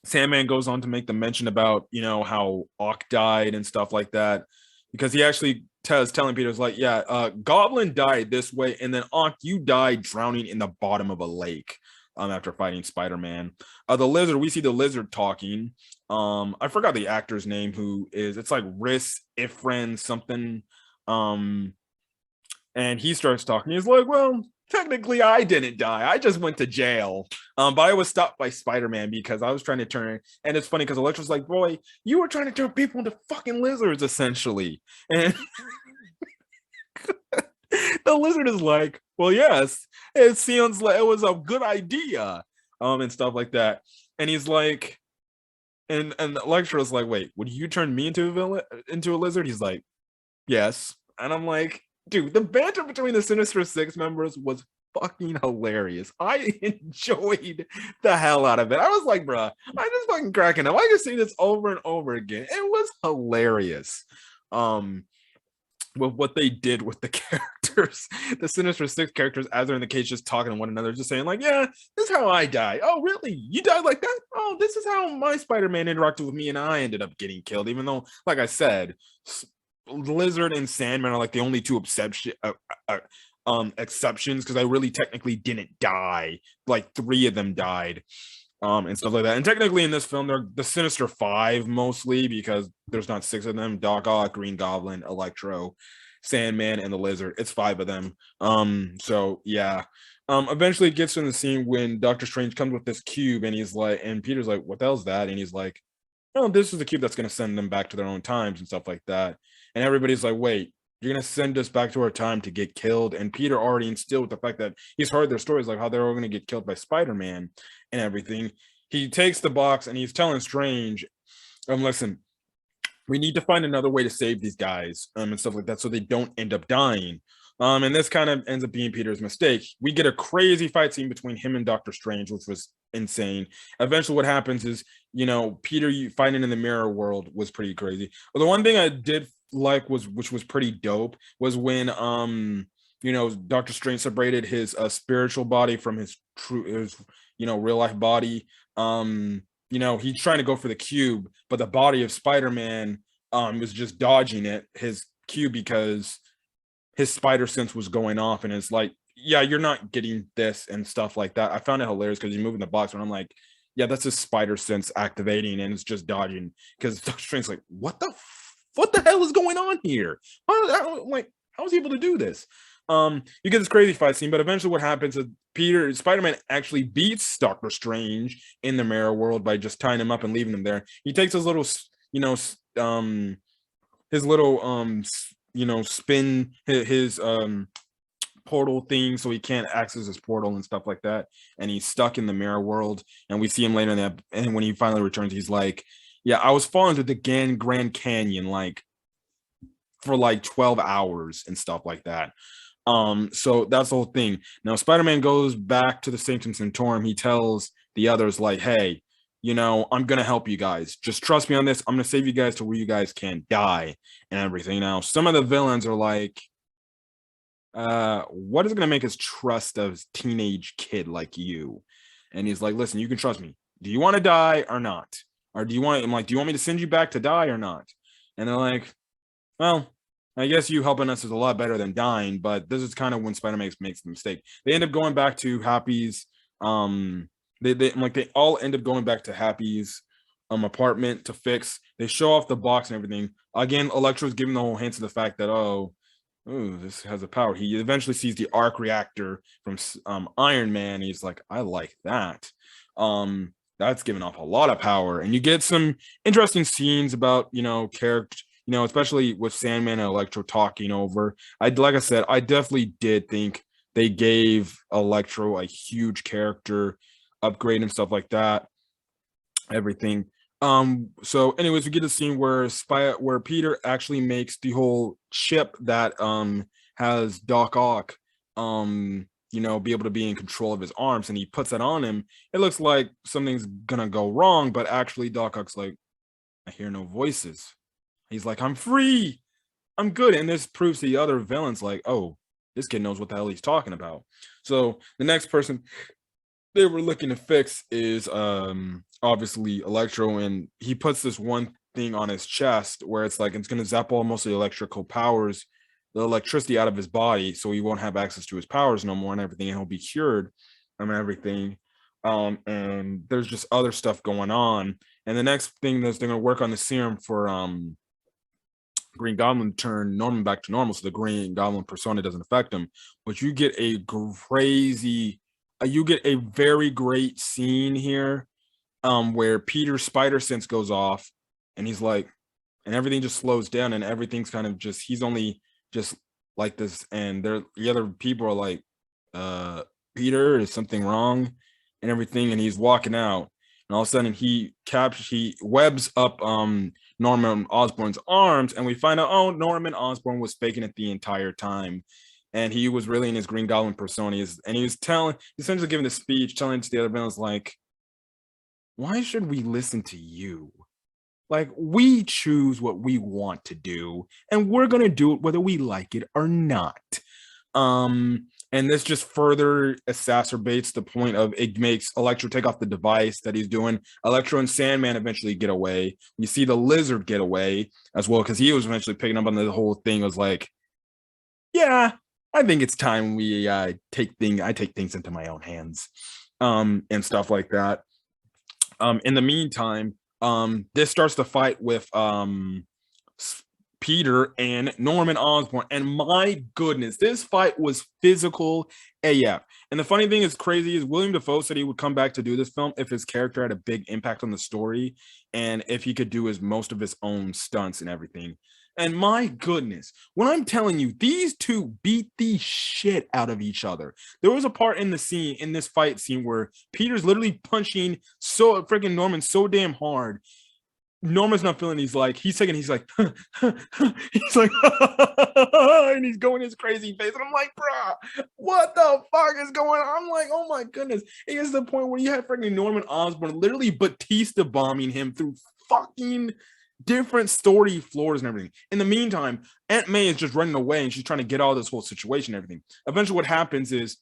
Sandman goes on to make the mention about how Ock died and stuff like that, because he actually telling Peter's like, yeah, Goblin died this way, and then Ock, you died drowning in the bottom of a lake after fighting Spider-Man. The Lizard, we see the Lizard talking. I forgot the actor's name, it's like Riss Ifren something. And he starts talking. He's like, well, technically I didn't die. I just went to jail. But I was stopped by Spider-Man because I was trying to turn. And it's funny because Electro's like, boy, you were trying to turn people into fucking lizards, essentially. And the Lizard is like, well, yes, it seems like it was a good idea. And stuff like that. And he's like, and Electro's like, wait, would you turn me into a lizard? He's like, yes. And I'm like, dude, the banter between the Sinister Six members was fucking hilarious. I enjoyed the hell out of it. I was like, bruh, I just fucking cracking up. I can see this over and over again. It was hilarious. With what they did with the characters, the Sinister Six characters, as they're in the cage, just talking to one another, just saying like, yeah, this is how I die. Oh, really? You died like that? Oh, this is how my Spider-Man interacted with me and I ended up getting killed, even though, like I said, Lizard and Sandman are like the only two exceptions, because I really technically didn't die. Like 3 of them died, and stuff like that. And technically in this film, they're the Sinister Five mostly, because there's not 6 of them: Doc Ock, Green Goblin, Electro, Sandman, and the Lizard. It's 5 of them. So yeah. Eventually it gets in the scene when Doctor Strange comes with this cube, and he's like, and Peter's like, what the hell's that? And he's like, oh, this is the cube that's going to send them back to their own times and stuff like that. And everybody's like, wait, you're going to send us back to our time to get killed? And Peter already instilled with the fact that he's heard their stories, like how they're all going to get killed by Spider-Man and everything. He takes the box and he's telling Strange, listen, we need to find another way to save these guys and stuff like that, so they don't end up dying. And this kind of ends up being Peter's mistake. We get a crazy fight scene between him and Doctor Strange, which was insane. Eventually what happens is, Peter fighting in the mirror world was pretty crazy. But the one thing I did like which was pretty dope, was when Doctor Strange separated his spiritual body from his real life body. He's trying to go for the cube, but the body of Spider-Man was just dodging his cube, because his spider sense was going off, and it's like, yeah, you're not getting this and stuff like that. I found it hilarious because you're moving the box, and I'm like, yeah, that's his spider sense activating, and it's just dodging, because Doctor Strange's like, what the hell is going on here? How was he able to do this? You get this crazy fight scene, but eventually what happens is Spider-Man actually beats Doctor Strange in the mirror world by just tying him up and leaving him there. He takes his little, spin his portal thing, so he can't access his portal and stuff like that, and he's stuck in the mirror world. And we see him later in that, and when he finally returns, he's like, yeah, I was falling through the Grand Canyon for 12 hours and stuff like that. So that's the whole thing. Now Spider-Man goes back to the Sanctum Sanctorum. He tells the others like, hey, I'm gonna help you guys. Just trust me on this. I'm gonna save you guys to where you guys can't die and everything. Now some of the villains are like, what is gonna make us trust a teenage kid like you? And he's like, listen, you can trust me. Do you want to die or not? Or do you want, I'm like, do you want me to send you back to die or not? And they're like, well, I guess you helping us is a lot better than dying, but this is kind of when Spider-Man makes the mistake. They end up going back to Happy's, they all end up going back to Happy's apartment to fix. They show off the box and everything. Again, Electro's giving the whole hints of the fact that, oh, ooh, this has a power. He eventually sees the arc reactor from Iron Man. He's like, I like that. That's giving off a lot of power, and you get some interesting scenes about character, especially with Sandman and Electro talking over. Like I said, I definitely did think they gave Electro a huge character upgrade and stuff like that. Everything. So anyways, we get a scene where Peter actually makes the whole chip that has Doc Ock be able to be in control of his arms, and he puts that on him. It looks like something's gonna go wrong, but actually Doc Ock's like, I hear no voices. He's like, I'm free, I'm good. And this proves to the other villains like, oh, this kid knows what the hell he's talking about. So the next person they were looking to fix is obviously Electro, and he puts this one thing on his chest where it's like it's going to zap all mostly electrical powers, the electricity out of his body, so he won't have access to his powers no more and everything, and he'll be cured and everything. And there's just other stuff going on. And the next thing is they're going to work on the serum for Green Goblin to turn Norman back to normal, so the Green Goblin persona doesn't affect him. But you get a very great scene here where Peter's spider sense goes off, and he's like, and everything just slows down, and everything's kind of just, he's only just like this, and the other people are like, Peter, is something wrong and everything, and he's walking out, and all of a sudden he webs up Norman Osborn's arms, and we find out, oh, Norman Osborn was faking it the entire time, and he was really in his Green Goblin persona, and he was essentially giving a speech, telling to the other villains like, why should we listen to you? Like, we choose what we want to do, and we're gonna do it whether we like it or not. And this just further exacerbates the point of, it makes Electro take off the device that he's doing. Electro and Sandman eventually get away. We see the Lizard get away as well, because he was eventually picking up on the whole thing. It was like, yeah, I think it's time I take things into my own hands, and stuff like that. In the meantime, this starts the fight with Peter and Norman Osborn, and my goodness, this fight was physical AF. And the funny thing is crazy is William Dafoe said he would come back to do this film if his character had a big impact on the story, and if he could do most of his own stunts and everything. And my goodness, when I'm telling you, these two beat the shit out of each other. There was a part in this fight scene where Peter's literally punching freaking Norman so damn hard. Norman's not feeling. He's like, he's like, he's like, and he's going his crazy face. And I'm like, bruh, what the fuck is going on? I'm like, oh my goodness. It gets to the point where you have freaking Norman Osborn literally Batista bombing him through fucking different story floors and everything. In the meantime, Aunt May is just running away, and she's trying to get out of this whole situation and everything. Eventually what happens is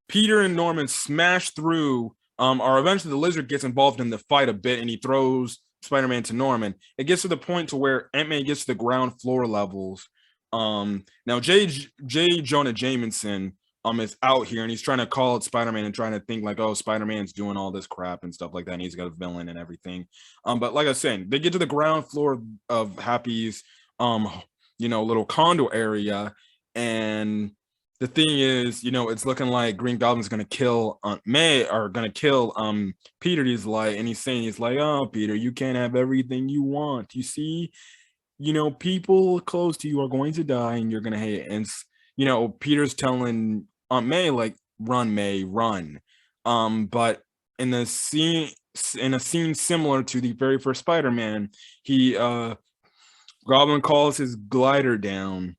Peter and Norman smash through, or eventually the Lizard gets involved in the fight a bit, and he throws Spider-Man to Norman. It gets to the point to where Aunt May gets to the ground floor levels. Now J. Jonah Jameson is out here, and he's trying to call out Spider-Man and trying to think like, oh, Spider-Man's doing all this crap and stuff like that, and he's got a villain and everything. But like I said, they get to the ground floor of Happy's little condo area, and the thing is, it's looking like Green Goblin's gonna kill Aunt May, or gonna kill Peter. He's like, oh, Peter, you can't have everything you want. You see, people close to you are going to die, and you're gonna hate it. And Peter's telling Aunt May like, run, May, run. But in a scene similar to the very first Spider-Man, Goblin calls his glider down,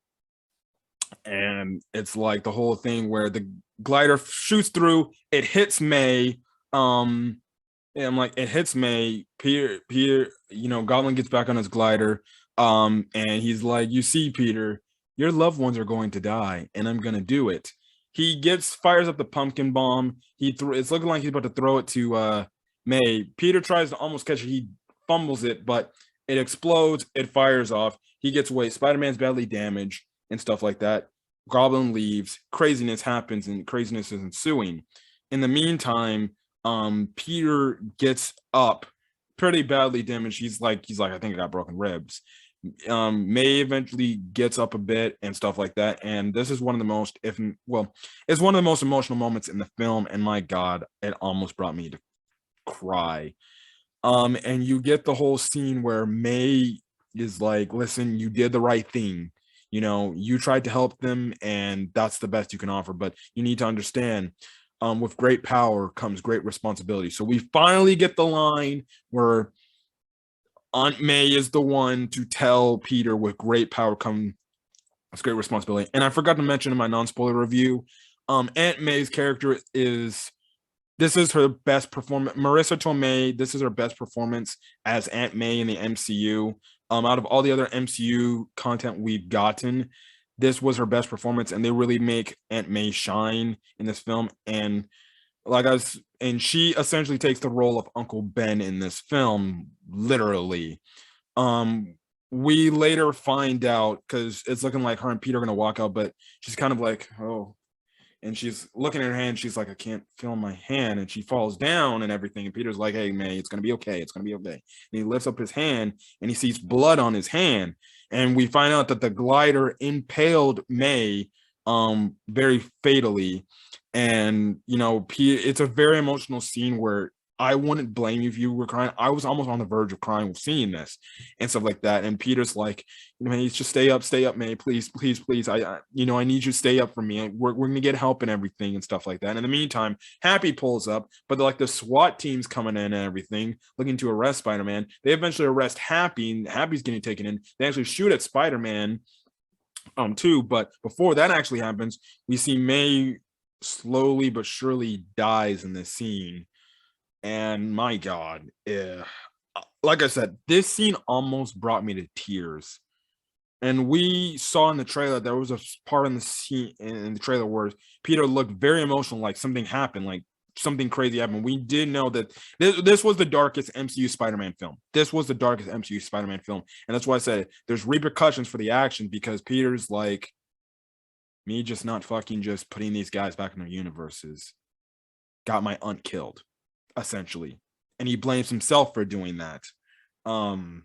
and it's like the whole thing where the glider shoots through, it hits May. And I'm like, it hits May. Peter, Goblin gets back on his glider. And he's like, you see, Peter, your loved ones are going to die, and I'm gonna do it. He fires up the pumpkin bomb. It's looking like he's about to throw it to May. Peter tries to almost catch it. He fumbles it, but it explodes. It fires off. He gets away. Spider-Man's badly damaged and stuff like that. Goblin leaves. Craziness happens, and craziness is ensuing. In the meantime, Peter gets up, pretty badly damaged. He's like, I think I got broken ribs. May eventually gets up a bit and stuff like that. And this is one of the most, it's one of the most emotional moments in the film. And my God, it almost brought me to cry. And you get the whole scene where May is like, listen, you did the right thing. You know, you tried to help them, and that's the best you can offer. But you need to understand, with great power comes great responsibility. So we finally get the line where Aunt May is the one to tell Peter, with great power comes great responsibility. And I forgot to mention in my non-spoiler review, Aunt May's character this is her best performance. Marissa Tomei, this is her best performance as Aunt May in the MCU. Out of all the other MCU content we've gotten, this was her best performance, and they really make Aunt May shine in this film. And she essentially takes the role of Uncle Ben in this film, literally. We later find out, because it's looking like her and Peter are gonna walk out, but she's kind of like, oh, and she's looking at her hand. She's like, I can't feel my hand, and she falls down and everything. And Peter's like, hey, May, it's gonna be okay. It's gonna be okay. And he lifts up his hand, and he sees blood on his hand, and we find out that the glider impaled May, very fatally. And it's a very emotional scene where I wouldn't blame you if you were crying. I was almost on the verge of crying seeing this and stuff like that. And Peter's like, May, just stay up, May, please, please, please. I need you to stay up for me. We're gonna get help and everything and stuff like that. And in the meantime, Happy pulls up, but like the SWAT team's coming in and everything, looking to arrest Spider-Man. They eventually arrest Happy, and Happy's getting taken in. They actually shoot at Spider-Man, too. But before that actually happens, we see May slowly but surely dies in this scene. And my God, like I said, this scene almost brought me to tears. And we saw in the trailer, there was a part in the scene in the trailer where Peter looked very emotional, like something happened, like something crazy happened. We did know that this was the darkest MCU Spider-Man film. This was the darkest MCU Spider-Man film. And that's why I said there's repercussions for the action, because Peter's like, me just not fucking just putting these guys back in their universes got my aunt killed, essentially. And he blames himself for doing that. And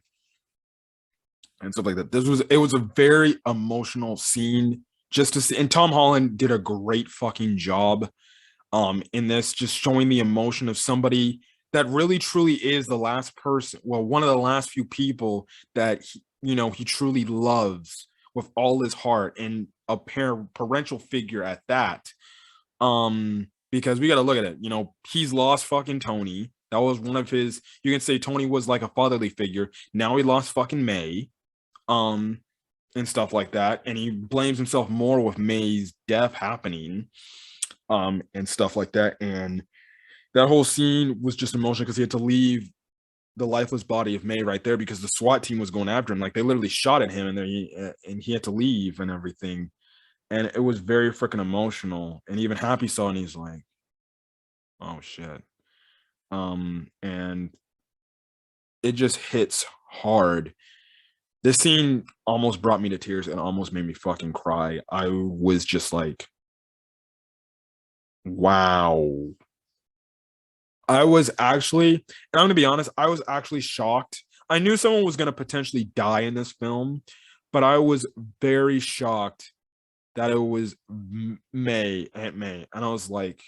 stuff like that. It was a very emotional scene just to see. And Tom Holland did a great fucking job in this, just showing the emotion of somebody that really truly is the last person, one of the last few people that he truly loves with all his heart, and a parental figure at that. Because we got to look at it, he's lost fucking Tony. That was one of his, you can say Tony was like a fatherly figure. Now he lost fucking May, and stuff like that. And he blames himself more with May's death happening, and stuff like that. And that whole scene was just emotional, because he had to leave the lifeless body of May right there, because the SWAT team was going after him. Like, they literally shot at him, and he had to leave and everything. And it was very freaking emotional. And even Happy saw it, and he's like, oh shit. And it just hits hard. This scene almost brought me to tears and almost made me fucking cry. I was just like, wow. I was actually, and I'm gonna be honest, I was actually shocked. I knew someone was gonna potentially die in this film, but I was very shocked that it was Aunt May. And I was like,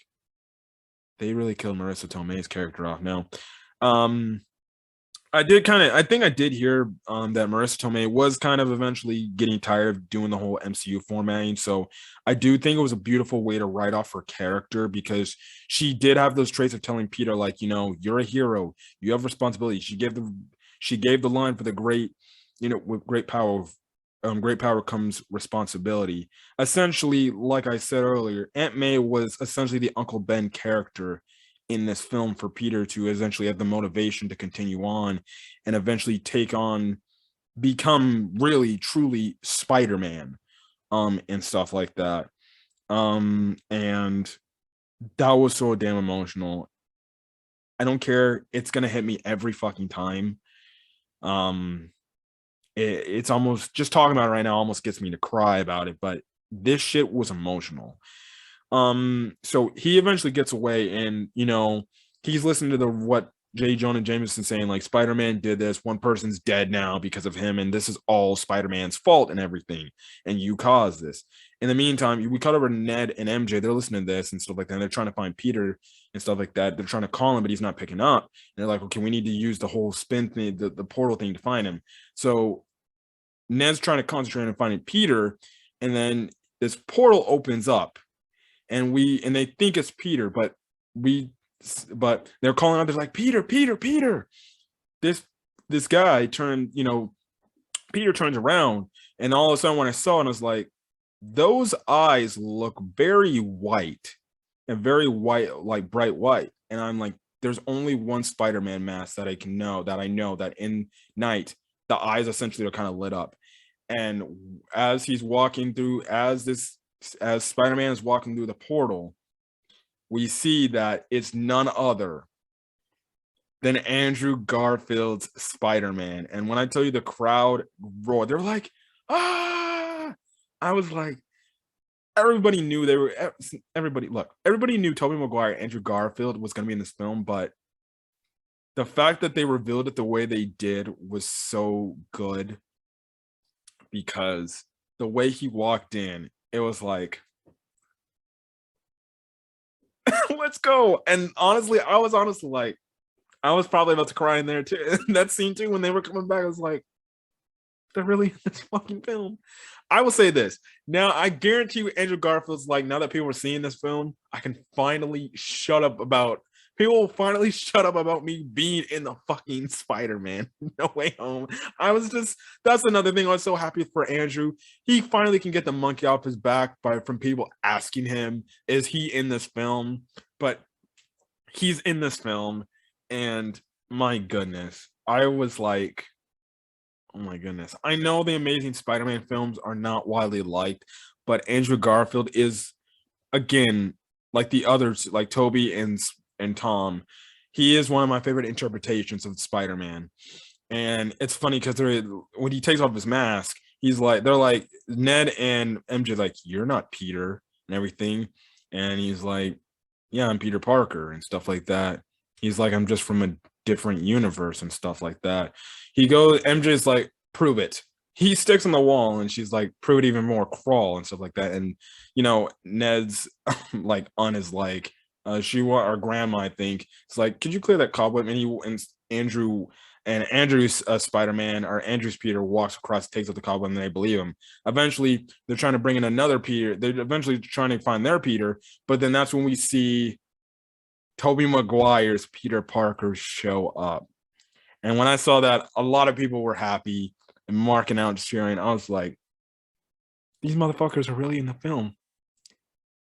they really killed Marissa Tomei's character off now. I think I did hear that Marissa Tomei was kind of eventually getting tired of doing the whole MCU formatting. So I do think it was a beautiful way to write off her character, because she did have those traits of telling Peter, like, you're a hero, you have responsibility. She gave the line for the great, with great power comes responsibility. Essentially, like I said earlier, Aunt May was essentially the Uncle Ben character in this film for Peter to eventually have the motivation to continue on and eventually become really truly Spider-Man. and stuff like that. And that was so damn emotional. I don't care. It's gonna hit me every fucking time. Um, it's almost just talking about it right now almost gets me to cry about it. But this shit was emotional. So he eventually gets away, and he's listening to the what J. Jonah Jameson saying, like, Spider-Man did this, one person's dead now because of him, and this is all Spider-Man's fault and everything, and you caused this. In the meantime, we cut over to Ned and MJ. They're listening to this and stuff like that, and they're trying to find Peter and stuff like that. They're trying to call him, but he's not picking up. And they're like, okay, we need to use the whole spin thing, the portal thing, to find him. So Ned's trying to concentrate on finding Peter, and then this portal opens up, and they think it's Peter, but they're calling out. They're like, Peter, Peter, Peter. This guy turned, Peter turns around, and all of a sudden, when I saw it, I was like, those eyes look very white, and very white, like bright white. And I'm like, there's only one Spider-Man mask that I know that in night the eyes essentially are kind of lit up. And as he's walking through, as Spider-Man is walking through the portal, we see that it's none other than Andrew Garfield's Spider-Man. And when I tell you the crowd roared, they're like, ah! I was like, everybody knew everybody knew Tobey Maguire, Andrew Garfield was going to be in this film, but the fact that they revealed it the way they did was so good, because the way he walked in, it was like, let's go. And honestly, I was like, I was probably about to cry in there too. That scene too, when they were coming back, I was like, they're really in this fucking film. I will say this. Now, I guarantee you, Andrew Garfield's like, now that people are seeing this film, people will finally shut up about me being in the fucking Spider-Man No Way Home. That's another thing. I was so happy for Andrew. He finally can get the monkey off his back from people asking him, is he in this film? But he's in this film, and my goodness, I was like, oh my goodness. I know the Amazing Spider-Man films are not widely liked, but Andrew Garfield is, again, like the others, like Toby and Tom, he is one of my favorite interpretations of Spider-Man. And it's funny because when he takes off his mask, they're like, Ned and MJ like, you're not Peter and everything. And he's like, yeah, I'm Peter Parker and stuff like that. He's like, I'm just from a different universe and stuff like that. MJ's like, prove it. He sticks on the wall, and she's like, prove it even more, crawl and stuff like that. And Ned's like on his like, our grandma, I think, it's like, could you clear that cobweb? And Andrew's Spider-Man, or Andrew's Peter, walks across, takes up the cobweb, and they believe him. Eventually, they're trying to bring in another Peter. They're eventually trying to find their Peter, but then that's when we see Tobey Maguire's Peter Parker show up. And when I saw that, a lot of people were happy and marking out, cheering. I was like, these motherfuckers are really in the film.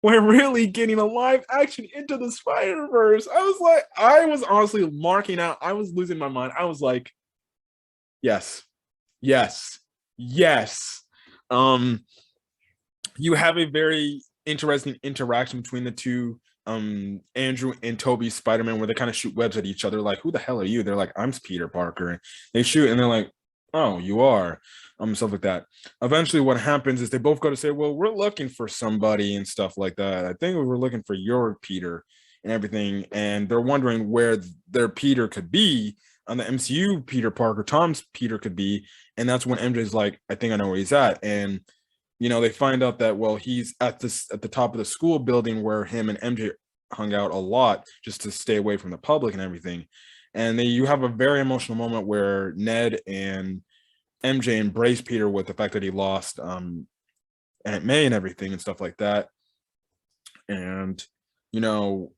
We're really getting a live action Into the Spider-Verse. I was honestly marking out. I was losing my mind. I was like, yes, yes, yes. You have a very interesting interaction between the two, Andrew and Toby's Spider-Man, where they kind of shoot webs at each other, like, who the hell are you? They're like, I'm Peter Parker. And they shoot, and they're like, oh, you are. Stuff like that. Eventually, what happens is they both go to say, well, we're looking for somebody and stuff like that. I think we were looking for your Peter and everything. And they're wondering where their Peter could be on the MCU Peter Parker, Tom's Peter could be. And that's when MJ's like, I think I know where he's at. And they find out that, well, he's at the top of the school building where him and MJ hung out a lot, just to stay away from the public and everything. And you have a very emotional moment where Ned and MJ embrace Peter with the fact that he lost Aunt May and everything and stuff like that. And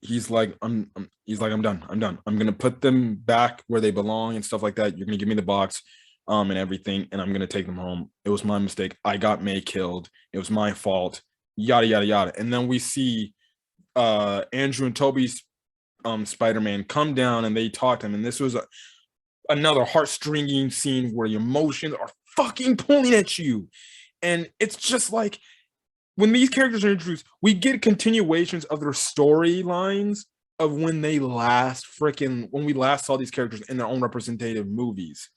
he's like, I'm done. I'm gonna put them back where they belong and stuff like that. You're gonna give me the box and everything, and I'm gonna take them home. It was my mistake. I got May killed. It was my fault. Yada yada yada. And then we see Andrew and Toby's Spider-Man come down, and they talk to him. And this was another heartstringing scene where the emotions are fucking pulling at you. And it's just like, when these characters are introduced, we get continuations of their storylines of when we last saw these characters in their own representative movies.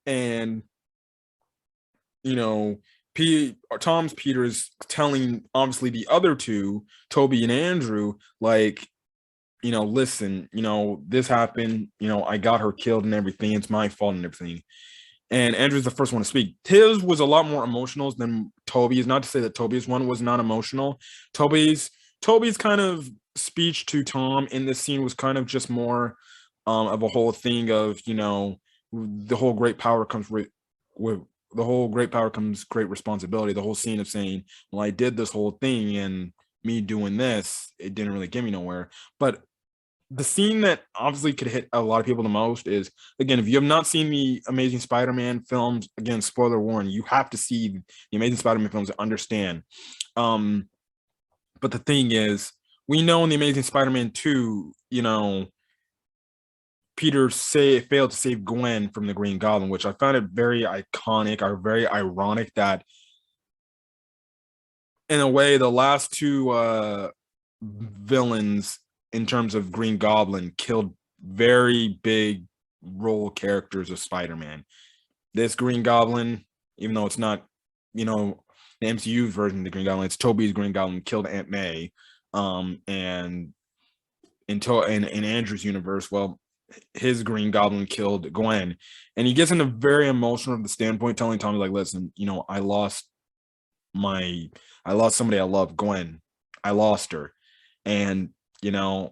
And you know, Tom's Peter is telling obviously the other two, Toby and Andrew, like, listen, this happened, I got her killed and everything. It's my fault and everything. And Andrew's the first one to speak. His was a lot more emotional than Toby's. Not to say that Toby's one was not emotional. Toby's kind of speech to Tom in this scene was kind of just more of a whole thing of, the whole great power comes with the whole great power comes great responsibility. The whole scene of saying, well, I did this whole thing and me doing this, it didn't really get me nowhere. But the scene that obviously could hit a lot of people the most is, again, if you have not seen the Amazing Spider-Man films, again, spoiler warning, you have to see the Amazing Spider-Man films to understand. But the thing is, we know in the Amazing Spider-Man 2, Peter failed to save Gwen from the Green Goblin, which I found it very iconic or very ironic that, in a way, the last two villains in terms of Green Goblin killed very big role characters of Spider-Man. This Green Goblin, even though it's not, the MCU version of the Green Goblin, it's Toby's Green Goblin, killed Aunt May. And in Andrew's universe, well, his Green Goblin killed Gwen. And he gets into very emotional from the standpoint, telling Tommy, like, listen, I lost somebody I love, Gwen. I lost her. And I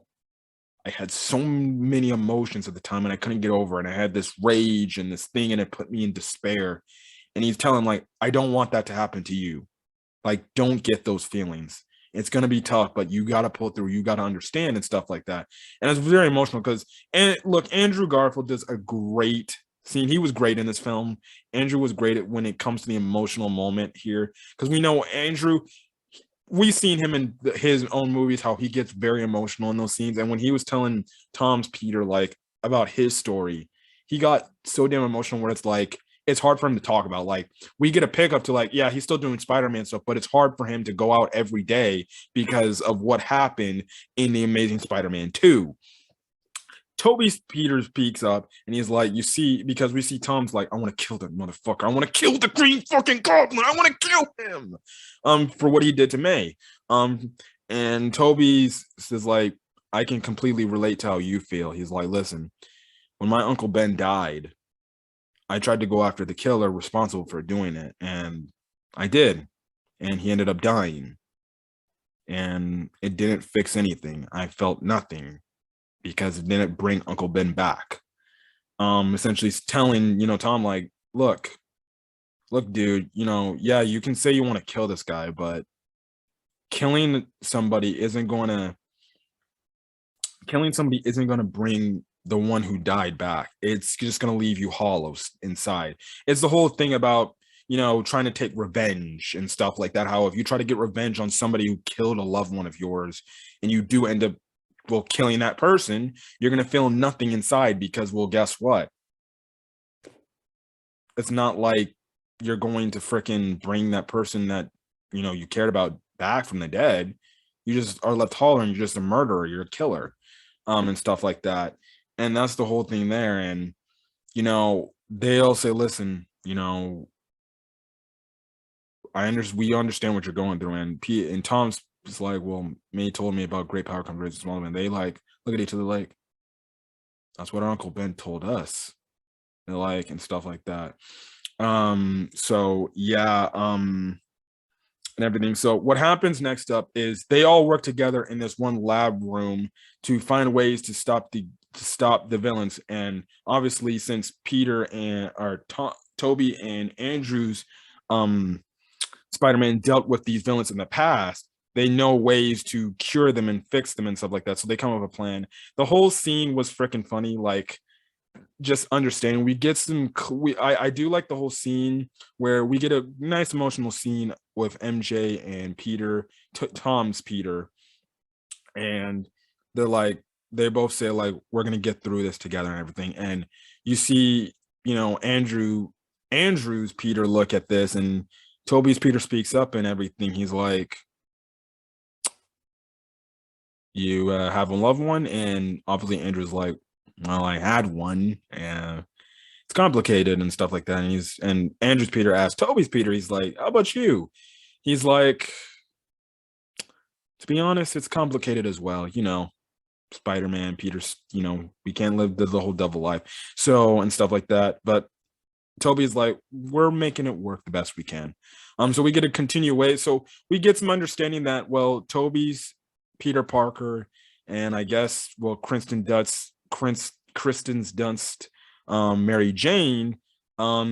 had so many emotions at the time and I couldn't get over it. And I had this rage and this thing and it put me in despair. And he's telling, like, I don't want that to happen to you. Like, don't get those feelings. It's going to be tough, but you got to pull through. You got to understand and stuff like that. And it's very emotional because, and look, Andrew Garfield does a great scene. He was great in this film. Andrew was great when it comes to the emotional moment here. Because we know Andrew, we've seen him in his own movies, how he gets very emotional in those scenes. And when he was telling Tom's Peter, like, about his story, he got so damn emotional where it's like, it's hard for him to talk about. Like, we get a pickup to, like, yeah, he's still doing Spider-Man stuff, but it's hard for him to go out every day because of what happened in the Amazing Spider-Man 2. Toby's Peter speaks up and he's like, you see, because we see Tom's like, I want to kill that motherfucker. I want to kill the Green fucking Goblin. I want to kill him for what he did to May. And Toby says, like, I can completely relate to how you feel. He's like, listen, when my Uncle Ben died, I tried to go after the killer responsible for doing it. And I did. And he ended up dying. And it didn't fix anything. I felt nothing. Because it didn't bring Uncle Ben back. Essentially telling, Tom, like, look, dude, yeah, you can say you want to kill this guy, but killing somebody isn't going to bring the one who died back. It's just going to leave you hollow inside. It's the whole thing about, trying to take revenge and stuff like that. How if you try to get revenge on somebody who killed a loved one of yours and you do end up killing that person, you're going to feel nothing inside because, well, guess what? It's not like you're going to freaking bring that person that, you cared about back from the dead. You just are left hollow and you're just a murderer. You're a killer, and stuff like that. And that's the whole thing there. And, they'll say, listen, we understand what you're going through. And Tom's it's like, well, May told me about great power comes great responsibility. And they like look at each other like, that's what our Uncle Ben told us. They're like, and stuff like that. So yeah, and everything. So what happens next up is they all work together in this one lab room to find ways to stop the villains. And obviously, since Peter and Toby and Andrew's Spider-Man dealt with these villains in the past, they know ways to cure them and fix them and stuff like that. So they come up with a plan. The whole scene was freaking funny. Like, just understanding, we get some, I do like the whole scene where we get a nice emotional scene with MJ and Peter, Tom's Peter. And they both say, like, we're going to get through this together and everything. And you see, Andrew's Peter look at this, and Toby's Peter speaks up and everything. He's like, you have a loved one? And obviously Andrew's like, well, I had one, and it's complicated and stuff like that. And Andrew's Peter asks Toby's Peter, he's like, how about you? He's like, to be honest, it's complicated as well. Spider-Man, Peter's, we can't live the whole double life. So, and stuff like that. But Toby's like, we're making it work the best we can. So we get a continuation. So we get some understanding that, well, Toby's Peter Parker, and I guess, well, Kristen's Dunst, Mary Jane,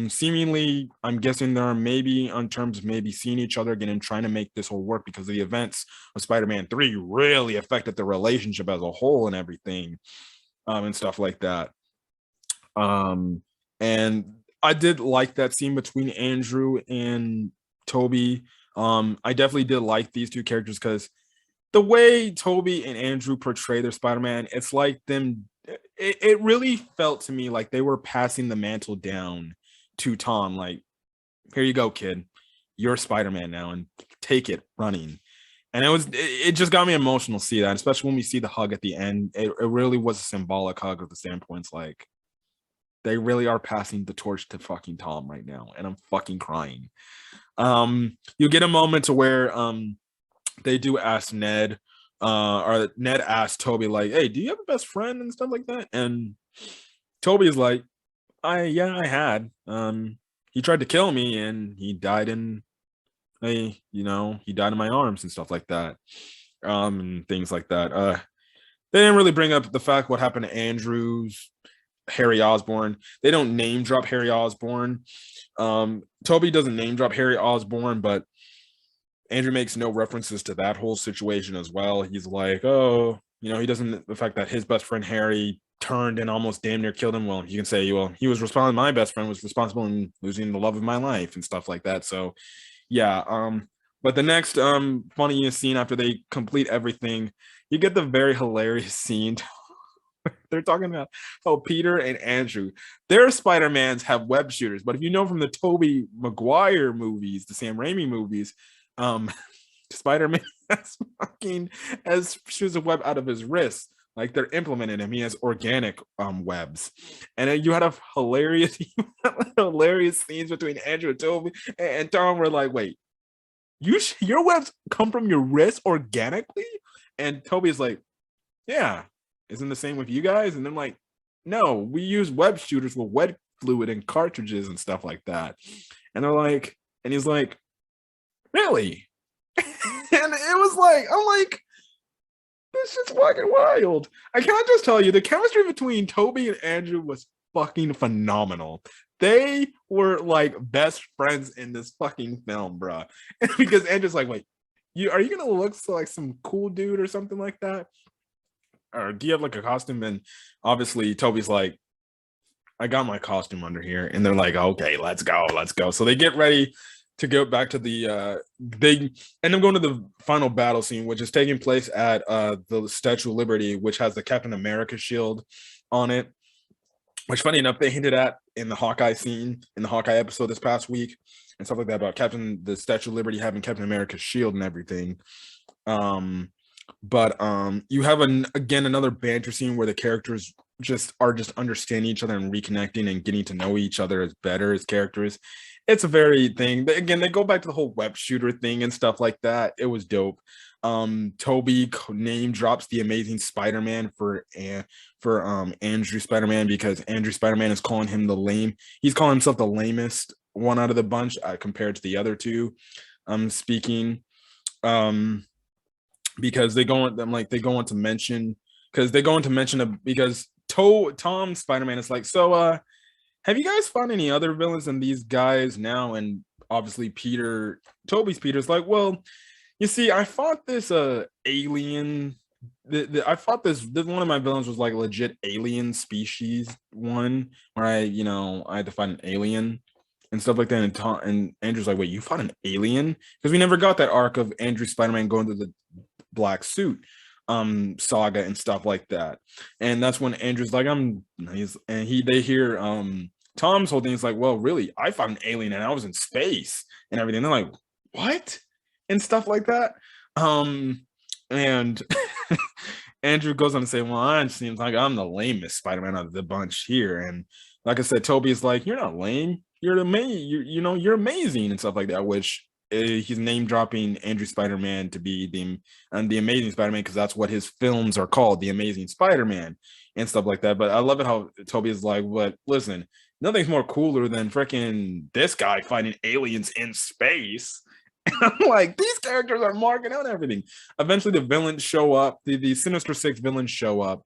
seemingly, I'm guessing they're maybe on terms of maybe seeing each other again and trying to make this whole work, because the events of Spider-Man 3 really affected the relationship as a whole and everything, and stuff like that. And I did like that scene between Andrew and Toby. I definitely did like these two characters, because the way Toby and Andrew portray their Spider-Man, it's like them. It really felt to me like they were passing the mantle down to Tom. Like, here you go, kid. You're Spider-Man now, and take it running. And it just got me emotional to see that, especially when we see the hug at the end. It really was a symbolic hug of the standpoints, like, they really are passing the torch to fucking Tom right now, and I'm fucking crying. You get a moment to where they do ask Ned, or Ned asked Toby, like, hey, do you have a best friend and stuff like that? And Toby is like, I had. He tried to kill me, and he died in my arms and stuff like that. And things like that. They didn't really bring up the fact what happened to Andrew's Harry Osborn. They don't name drop Harry Osborn. Toby doesn't name drop Harry Osborn, but Andrew makes no references to that whole situation as well. He's like, oh, he doesn't, the fact that his best friend Harry turned and almost damn near killed him. Well, you can say, well, he was responsible. My best friend was responsible in losing the love of my life and stuff like that. So, yeah. But the next funniest scene after they complete everything, you get the very hilarious scene. They're talking about how Peter and Andrew, their Spider-Mans have web shooters. But if you know from the Tobey Maguire movies, the Sam Raimi movies, Spider-Man has shoots a web out of his wrist. Like, they're implemented him. He has organic webs. And then you had a hilarious scenes between Andrew and Toby and Tom were like, wait, your webs come from your wrist organically? And Toby's like, yeah. Isn't the same with you guys? And I'm like, no, we use web shooters with wet fluid and cartridges and stuff like that. And they're like, and he's like, really? And it was like, I'm like, this shit's fucking wild. I can't just tell you, the chemistry between Toby and Andrew was fucking phenomenal. They were like best friends in this fucking film, bro. Because Andrew's like, wait, are you gonna look like some cool dude or something like that? Or do you have like a costume? And obviously Toby's like, I got my costume under here. And they're like, okay, let's go. So they get ready to go back to they end up going to the final battle scene, which is taking place at the Statue of Liberty, which has the Captain America shield on it, which, funny enough, they hinted at in the Hawkeye scene, in the Hawkeye episode this past week and stuff like that, about the Statue of Liberty having Captain America's shield and everything. But you have another banter scene where the characters are just understanding each other and reconnecting and getting to know each other as better as characters. It's a very thing. Again, they go back to the whole web shooter thing and stuff like that. It was dope. Toby name drops the Amazing Spider-Man for Andrew Spider-Man, because Andrew Spider-Man is calling him he's calling himself the lamest one out of the bunch compared to the other two. Because they go on to mention because Tom Spider-Man is like, so have you guys found any other villains than these guys now? And obviously Toby's Peter's like, well, you see, I fought this alien. I fought this one of my villains was like a legit alien species one, where I had to fight an alien and stuff like that. And Andrew's like, wait, you fought an alien? Because we never got that arc of Andrew Spider-Man going to the black suit saga and stuff like that. And that's when Andrew's like, they hear Tom's whole thing is like, well, really, I fought an alien and I was in space and everything. They're like, what? And stuff like that. And Andrew goes on to say, well, it seems like I'm the lamest Spider-Man of the bunch here. And like I said, Toby is like, you're not lame. You're amazing. You're amazing and stuff like that, which he's name dropping Andrew Spider-Man to be the Amazing Spider-Man because that's what his films are called, the Amazing Spider-Man and stuff like that. But I love it how Toby is like, but listen, nothing's more cooler than freaking this guy fighting aliens in space. I'm like, these characters are marking out everything. Eventually, the villains show up. The Sinister Six villains show up,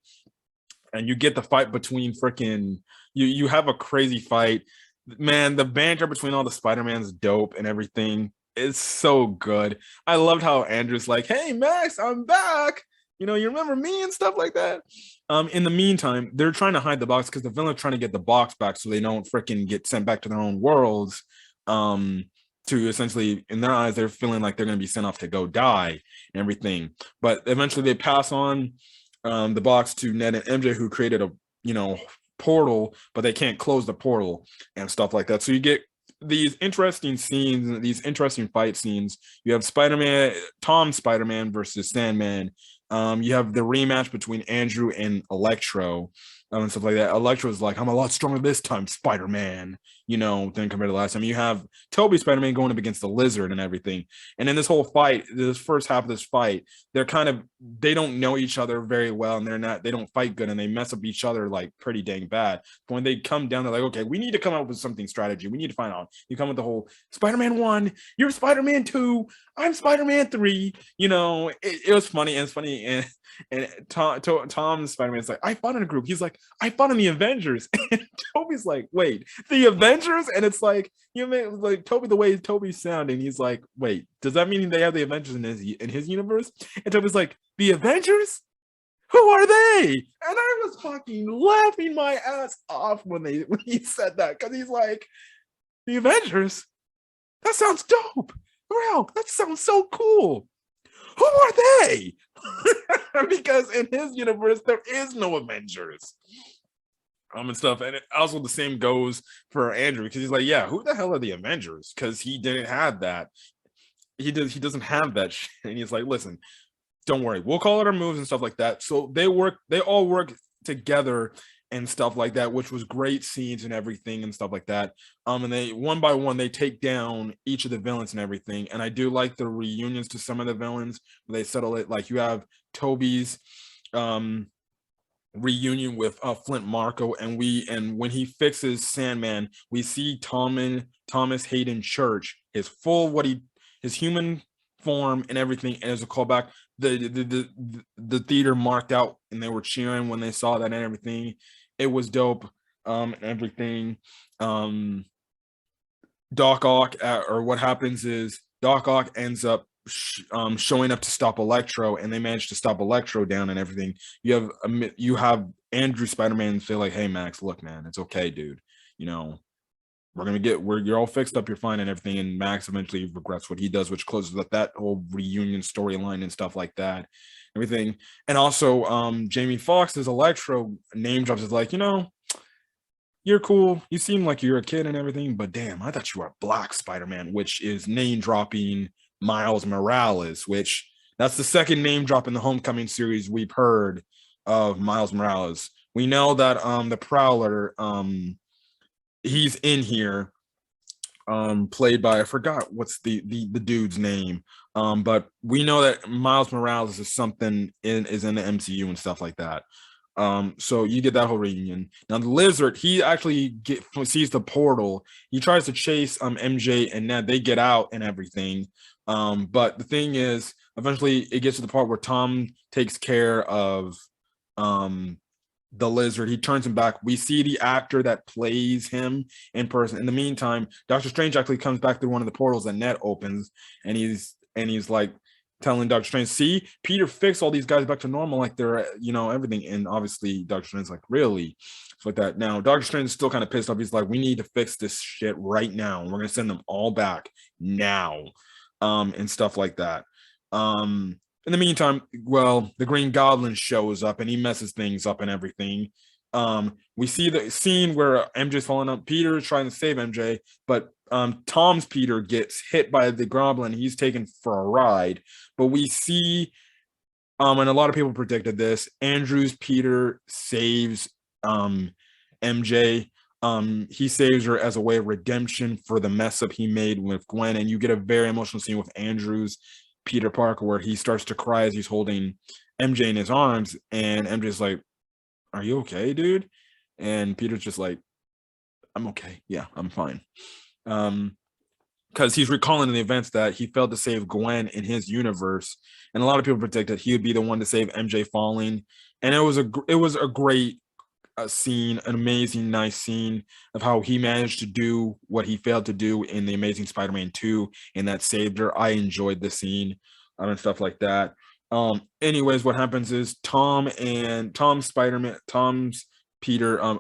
and you get the fight between freaking. You have a crazy fight, man. The banter between all the Spider-Man's dope and everything. It's so good. I loved how Andrew's like, "Hey Max, I'm back. You remember me and stuff like that." In the meantime, they're trying to hide the box because the villain's trying to get the box back so they don't freaking get sent back to their own worlds. To essentially, in their eyes, they're feeling like they're going to be sent off to go die and everything. But eventually, they pass on the box to Ned and MJ, who created a portal, but they can't close the portal and stuff like that. So you get these interesting scenes, these interesting fight scenes. You have Tom Spider-Man versus Sandman. You have the rematch between Andrew and Electro and stuff like that. Electro is like, I'm a lot stronger this time, Spider-Man, than compared to last time. You have Toby Spider-Man going up against the Lizard and everything. And in this whole fight, this first half of this fight, they don't know each other very well, and they don't fight good, and they mess up each other like pretty dang bad. But when they come down, they're like, okay, we need to come up with something strategy. We need to find out. You come with the whole Spider-Man 1, you're Spider-Man 2, I'm Spider-Man 3. It was funny, and it's funny. And Tom Spider-Man's like, I fought in a group. He's like, I fought in the Avengers. And Toby's like, wait, the Avengers? And it's like, like Toby, the way Toby's sounding, he's like, wait, does that mean they have the Avengers in his universe? And Toby's like, the Avengers? Who are they? And I was fucking laughing my ass off when he said that, because he's like, the Avengers? That sounds dope. Wow, that sounds so cool. Who are they? Because in his universe, there is no Avengers. And stuff. And also the same goes for Andrew, because he's like, yeah, who the hell are the Avengers? Because he didn't have that. He doesn't have that shit. And he's like, listen, don't worry, we'll call it our moves and stuff like that. So they all work together and stuff like that, which was great scenes and everything and stuff like that. And they one by one they take down each of the villains and everything. And I do like the reunions to some of the villains where they settle it. Like you have Toby's reunion with Flint Marco, and when he fixes Sandman, we see Thomas Hayden Church, his human form and everything. And as a callback, the theater marked out and they were cheering when they saw that and everything. It was dope, and everything. Doc Ock, or what happens is Doc Ock ends up showing up to stop Electro, and they manage to stop Electro down and everything. You have Andrew Spider-Man say like, hey Max, look man, it's okay dude, you're all fixed up, you're fine and everything. And Max eventually regrets what he does, which closes up that whole reunion storyline and stuff like that, everything. And also Jamie Foxx's Electro name drops is like, you're cool, you seem like you're a kid and everything, but damn, I thought you were a Black Spider-Man, which is name dropping Miles Morales, which that's the second name drop in the Homecoming series we've heard of Miles Morales. We know that the Prowler, he's in here, played by, I forgot what's the dude's name, but we know that Miles Morales is something is in the MCU and stuff like that. So you get that whole reunion. Now the Lizard, he actually sees the portal. He tries to chase MJ and Ned. They get out and everything. But the thing is, eventually it gets to the part where Tom takes care of the Lizard. He turns him back. We see the actor that plays him in person. In the meantime, Doctor Strange actually comes back through one of the portals that Ned opens, and he's like telling Doctor Strange, see, Peter fixed all these guys back to normal, like they're, everything. And obviously Doctor Strange's like, really? It's like that. Now Doctor Strange is still kind of pissed off. He's like, we need to fix this shit right now. We're gonna send them all back now, and stuff like that. In the meantime, well, the Green Goblin shows up and he messes things up and everything. We see the scene where MJ's falling up. Peter is trying to save MJ, but Tom's Peter gets hit by the Goblin. He's taken for a ride, but we see And a lot of people predicted this. Andrew's Peter saves MJ. He saves her as a way of redemption for the mess up he made with Gwen, and you get a very emotional scene with Andrew's Peter Parker where he starts to cry as he's holding MJ in his arms, and MJ's like, "Are you okay, dude?" And Peter's just like, "I'm okay. Yeah, I'm fine." Because he's recalling the events that he failed to save Gwen in his universe, and a lot of people predicted he would be the one to save MJ falling, and it was a great scene, an amazing, nice scene of how he managed to do what he failed to do in the Amazing Spider-Man 2, and that saved her. I enjoyed the scene and stuff like that. Anyways, what happens is Tom's Peter,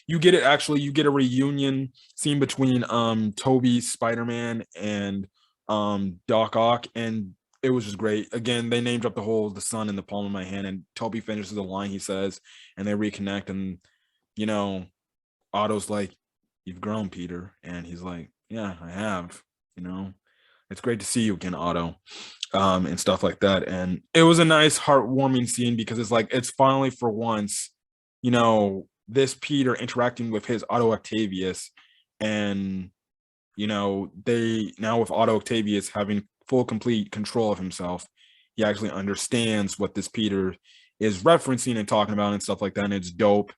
you get it actually, you get a reunion scene between Toby's Spider-Man and Doc Ock, and it was just great. Again, they named up the sun in the palm of my hand, and Toby finishes the line he says, and they reconnect, and you know, Otto's like, "You've grown, Peter," and he's like, "Yeah, I have." You know, it's great to see you again, Otto, and stuff like that. And it was a nice, heartwarming scene because it's like it's finally for once, this Peter interacting with his Otto Octavius, and they now with Otto Octavius having full complete control of himself, he actually understands what this Peter is referencing and talking about and stuff like that, and it's dope.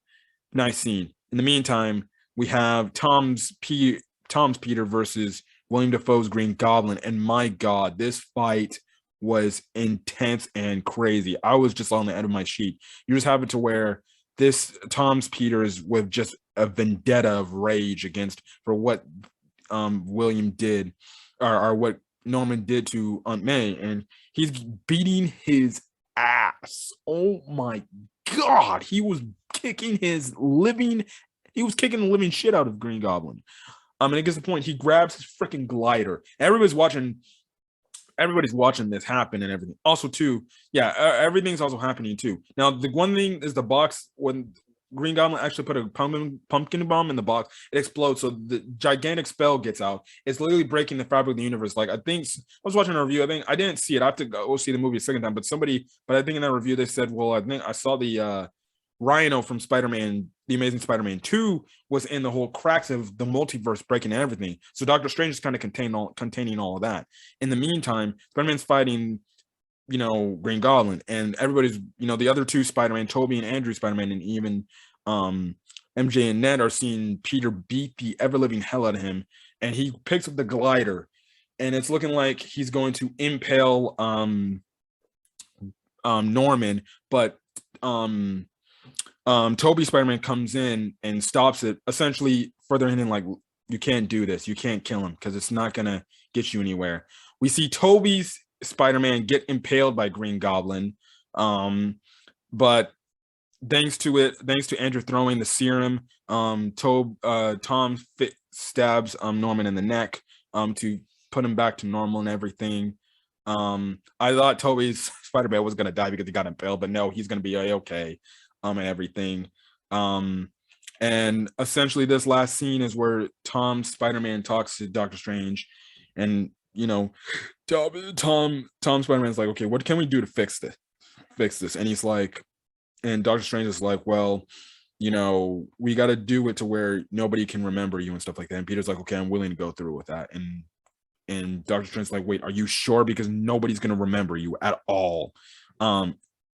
Nice scene. In the meantime, we have Tom's Peter versus William Dafoe's Green Goblin, and my God, this fight was intense and crazy. I was just on the end of my sheet. You just have it to where this Tom's Peter is with just a vendetta of rage against for what William did, or what Norman did to Aunt May, and he's beating his ass. Oh my God, he was kicking the living shit out of Green Goblin. And it gets to the point he grabs his freaking glider. Everybody's watching this happen and everything. Also, too, yeah, everything's also happening too. Now, the one thing is the box when Green Goblin actually put a pumpkin bomb in the box, it explodes. So the gigantic spell gets out. It's literally breaking the fabric of the universe. Like I was watching a review. I think I didn't see it. I have to go see the movie a second time. But I think in that review they said, well, I think I saw the Rhino from Spider-Man, the Amazing Spider-Man 2 was in the whole cracks of the multiverse breaking and everything. So Doctor Strange is kind of containing all of that. In the meantime, Spider-Man's fighting, Green Goblin, and everybody's, the other two Spider-Man, Toby and Andrew Spider-Man, and even MJ and Ned are seeing Peter beat the ever-living hell out of him, and he picks up the glider, and it's looking like he's going to impale Norman, but Toby Spider-Man comes in and stops it, essentially further hinting like, you can't do this, you can't kill him because it's not gonna get you anywhere. We see Toby's Spider-Man get impaled by Green Goblin, but thanks to Andrew throwing the serum, Tom stabs Norman in the neck to put him back to normal and everything. I thought Toby's Spider-Man was gonna die because he got impaled, but no, he's gonna be okay. And everything. And essentially this last scene is where Tom Spider-Man talks to Doctor Strange, and Tom Spider-Man's like, okay, what can we do to fix this? And he's like, and Doctor Strange is like, well, we got to do it to where nobody can remember you and stuff like that. And Peter's like, okay, I'm willing to go through with that. And Doctor Strange's like, wait, are you sure? Because nobody's gonna remember you at all.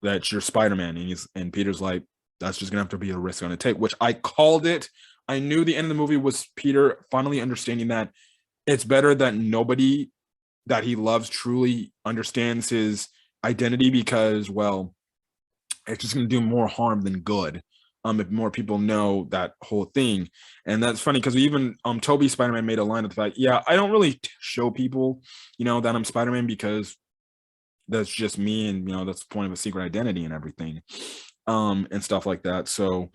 That you're Spider-Man, and Peter's like, that's just gonna have to be a risk I'm gonna take, which I called it. I knew the end of the movie was Peter finally understanding that it's better that nobody that he loves truly understands his identity, because, well, it's just gonna do more harm than good if more people know that whole thing. And that's funny because even Toby Spider-Man made a line of the fact, yeah, I don't really show people, that I'm Spider-Man because that's just me, and that's the point of a secret identity and everything, and stuff like that. So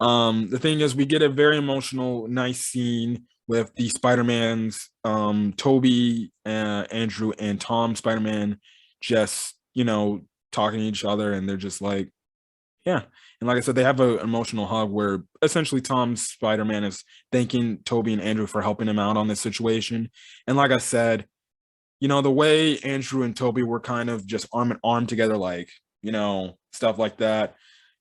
the thing is, we get a very emotional, nice scene with the Spider-Mans, Toby, Andrew, and Tom Spider-Man just talking to each other, and they're just like, yeah. And like I said, they have an emotional hug where essentially Tom Spider-Man is thanking Toby and Andrew for helping him out on this situation. And like I said, the way Andrew and Toby were kind of just arm in arm together, like, stuff like that.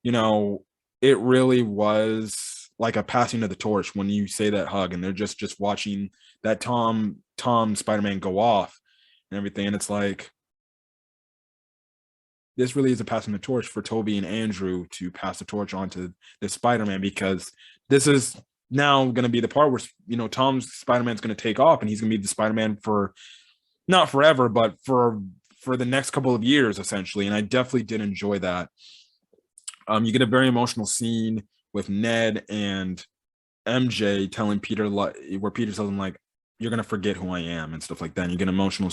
It really was like a passing of the torch when you say that hug and they're just watching that Tom Spider-Man go off and everything. And it's like, this really is a passing the torch for Toby and Andrew to pass the torch on to the Spider-Man, because this is now going to be the part where, Tom's Spider-Man's going to take off and he's going to be the Spider-Man for not forever, but for the next couple of years, essentially. And I definitely did enjoy that. You get a very emotional scene with Ned and MJ telling Peter, where Peter tells him, like, you're going to forget who I am and stuff like that. And you get an emotional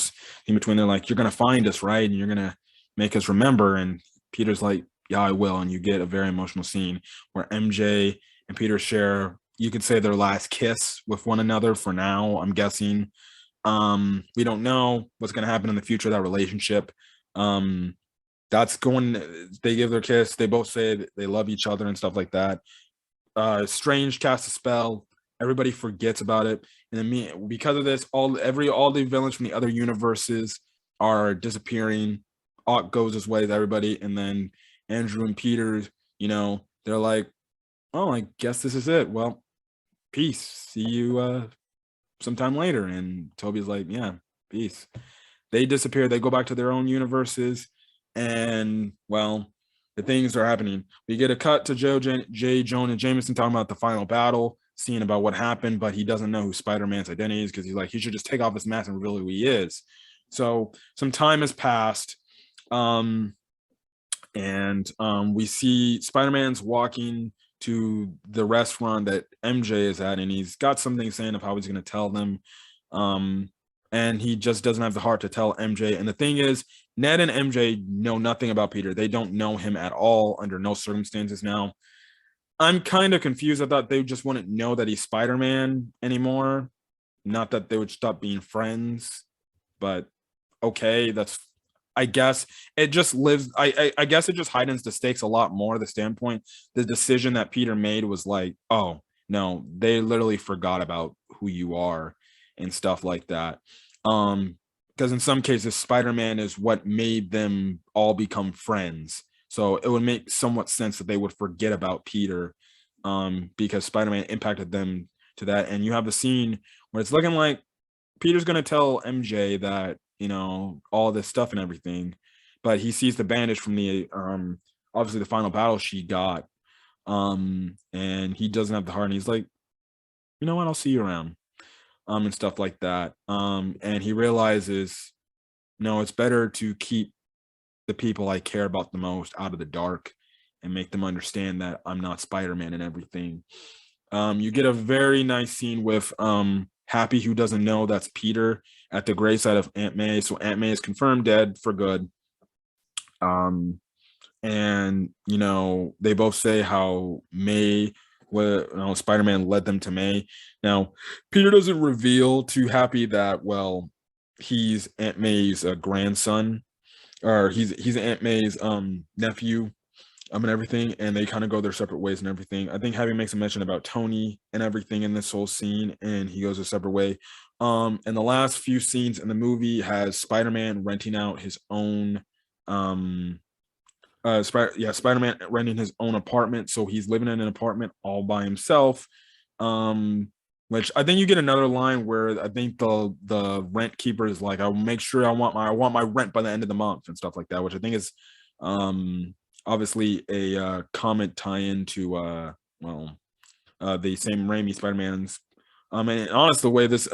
in between. They're like, you're going to find us, right? And you're going to make us remember. And Peter's like, yeah, I will. And you get a very emotional scene where MJ and Peter share, you could say, their last kiss with one another for now, I'm guessing. We don't know what's going to happen in the future of that relationship. They give their kiss. They both say they love each other and stuff like that. Strange casts a spell. Everybody forgets about it. And then because of this, all the villains from the other universes are disappearing. Ott goes his way with everybody. And then Andrew and Peter, they're like, oh, I guess this is it. Well, peace. See you sometime later. And Toby's like, yeah, peace. They disappear. They go back to their own universes. And, well, the things are happening. We get a cut to J. Jonah Jameson talking about the final battle, seeing about what happened, but he doesn't know who Spider-Man's identity is, because he's like, he should just take off his mask and reveal who he is. So some time has passed. And we see Spider-Man's walking to the restaurant that MJ is at, and he's got something saying of how he's going to tell them. And he just doesn't have the heart to tell MJ. And the thing is, Ned and MJ know nothing about Peter. They don't know him at all, under no circumstances now. I'm kind of confused. I thought they just wouldn't know that he's Spider-Man anymore. Not that they would stop being friends, but okay, I guess it just lives. I guess it just heightens the stakes a lot more. The standpoint, the decision that Peter made was like, oh no, they literally forgot about who you are and stuff like that. Because in some cases, Spider-Man is what made them all become friends. So it would make somewhat sense that they would forget about Peter, because Spider-Man impacted them to that. And you have a scene where it's looking like Peter's going to tell MJ that, all this stuff and everything, but he sees the bandage from the, obviously the final battle she got. And he doesn't have the heart, and he's like, you know what, I'll see you around, and stuff like that. And he realizes, no, it's better to keep the people I care about the most out of the dark and make them understand that I'm not Spider-Man and everything. You get a very nice scene with Happy, who doesn't know that's Peter, at the graveside of Aunt May. So Aunt May is confirmed dead for good. And they both say how Spider-Man led them to May. Now, Peter doesn't reveal to Happy that, well, he's Aunt May's grandson, or he's Aunt May's nephew, and everything, and they kind of go their separate ways and everything. I think Happy makes a mention about Tony and everything in this whole scene, and he goes a separate way. And the last few scenes in the movie has Spider-Man renting out his own Spider-Man renting his own apartment. So he's living in an apartment all by himself. Which I think you get another line where I think the rent keeper is like, I'll make sure I want my rent by the end of the month and stuff like that, which I think is obviously a comment tie-in to the same Raimi Spider-Man's. And honestly, the way this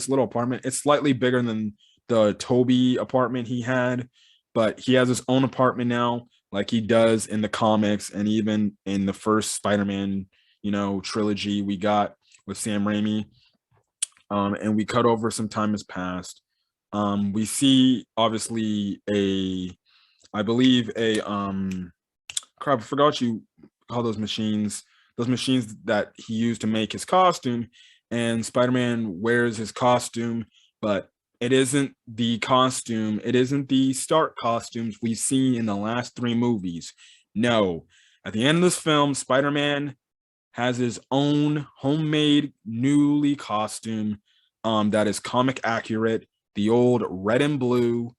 little apartment, it's slightly bigger than the Toby apartment he had, but he has his own apartment now, like he does in the comics, and even in the first Spider-Man, trilogy we got with Sam Raimi. And we cut over, some time has passed. We see obviously I forgot what you call those machines that he used to make his costume, and Spider-Man wears his costume, but it isn't the costume. It isn't the Stark costumes we've seen in the last 3 movies. No, at the end of this film, Spider-Man has his own homemade newly costume that is comic accurate. The old red and blue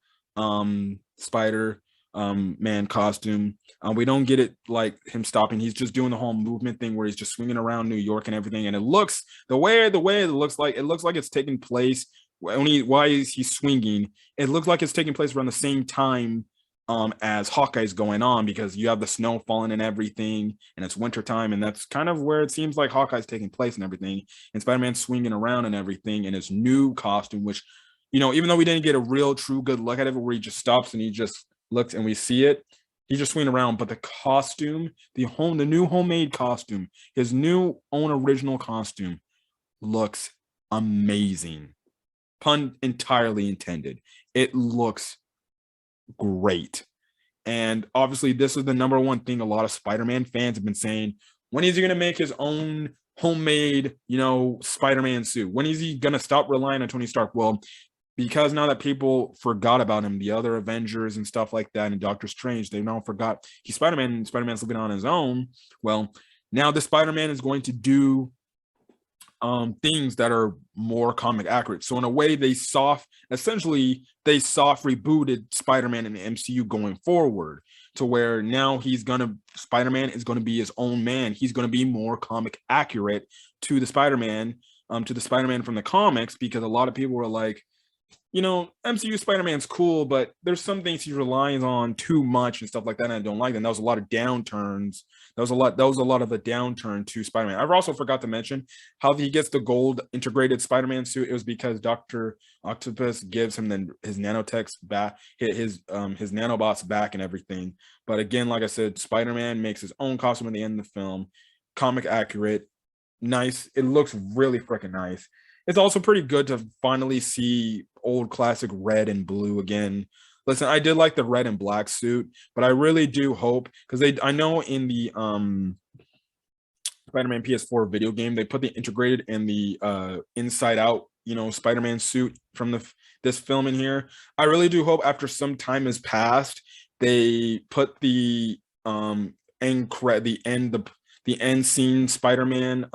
spider man costume. We don't get it like him stopping. He's just doing the whole movement thing where he's just swinging around New York and everything. And it looks the way it looks like it's taking place. Why is he swinging? It looks like it's taking place around the same time as Hawkeye's going on, because you have the snow falling and everything, and it's wintertime, and that's kind of where it seems like Hawkeye's taking place and everything, and Spider-Man swinging around and everything in his new costume, which, even though we didn't get a real true good look at it where he just stops and he just looks and we see it, he's just swinging around, but the costume, the new homemade costume, his new own original costume looks amazing. Pun entirely intended. It looks great. And obviously, this is the number one thing a lot of Spider-Man fans have been saying. When is he going to make his own homemade, Spider-Man suit? When is he going to stop relying on Tony Stark? Well, because now that people forgot about him, the other Avengers and stuff like that, and Doctor Strange, they now forgot he's Spider-Man, and Spider-Man's looking on his own. Well, now the Spider-Man is going to do things that are more comic accurate. So in a way, they soft rebooted Spider-Man in the MCU going forward, to where now Spider-Man is gonna be his own man. He's gonna be more comic accurate to the Spider-Man from the comics, because a lot of people were like, MCU Spider-Man's cool, but there's some things he relies on too much and stuff like that, and I don't like them. That was a lot of downturns. That was a lot of a downturn to Spider-Man. I also forgot to mention how he gets the gold integrated Spider-Man suit. It was because Dr. Octopus gives him his nanotechs back, his nanobots back and everything. But again, like I said, Spider-Man makes his own costume at the end of the film. Comic accurate, nice. It looks really freaking nice. It's also pretty good to finally see old classic red and blue again. Listen, I did like the red and black suit, but I really do hope, because I know in the Spider-Man PS4 video game, they put the integrated and the inside out, Spider-Man suit from this film in here. I really do hope after some time has passed, they put the end scene Spider-Man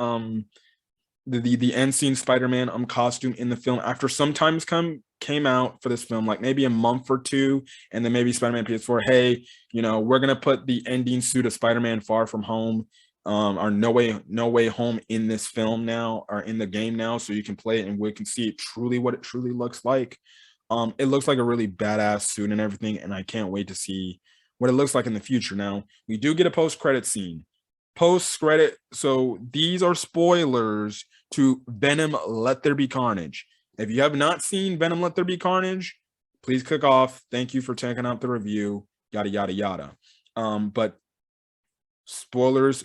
the end scene Spider-Man costume in the film after some time came out for this film, like maybe a month or two, and then maybe Spider-Man PS4, hey, we're gonna put the ending suit of Spider-Man Far From Home, or No Way Home in this film now, or in the game now, so you can play it and we can see what it truly looks like. It looks like a really badass suit and everything, and I can't wait to see what it looks like in the future. Now, we do get a post-credit scene. Post-credit, so these are spoilers to Venom Let There Be Carnage. If you have not seen Venom Let There Be Carnage, please click off. Thank you for checking out the review, yada yada yada. But spoilers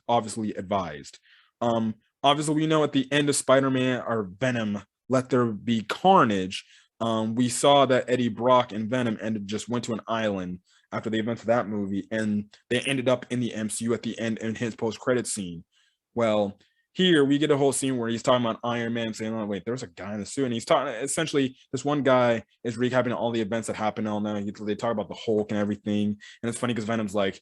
obviously advised. Obviously, we know at the end of Spider-Man or Venom Let There Be Carnage, we saw that Eddie Brock and Venom just went to an island after the events of that movie, and they ended up in the MCU at the end in his post-credit scene. Well, here we get a whole scene where he's talking about Iron Man, saying, oh, wait, there's a guy in the suit, and he's talking, essentially, this one guy is recapping all the events that happened all night. They talk about the Hulk and everything, and it's funny because Venom's like,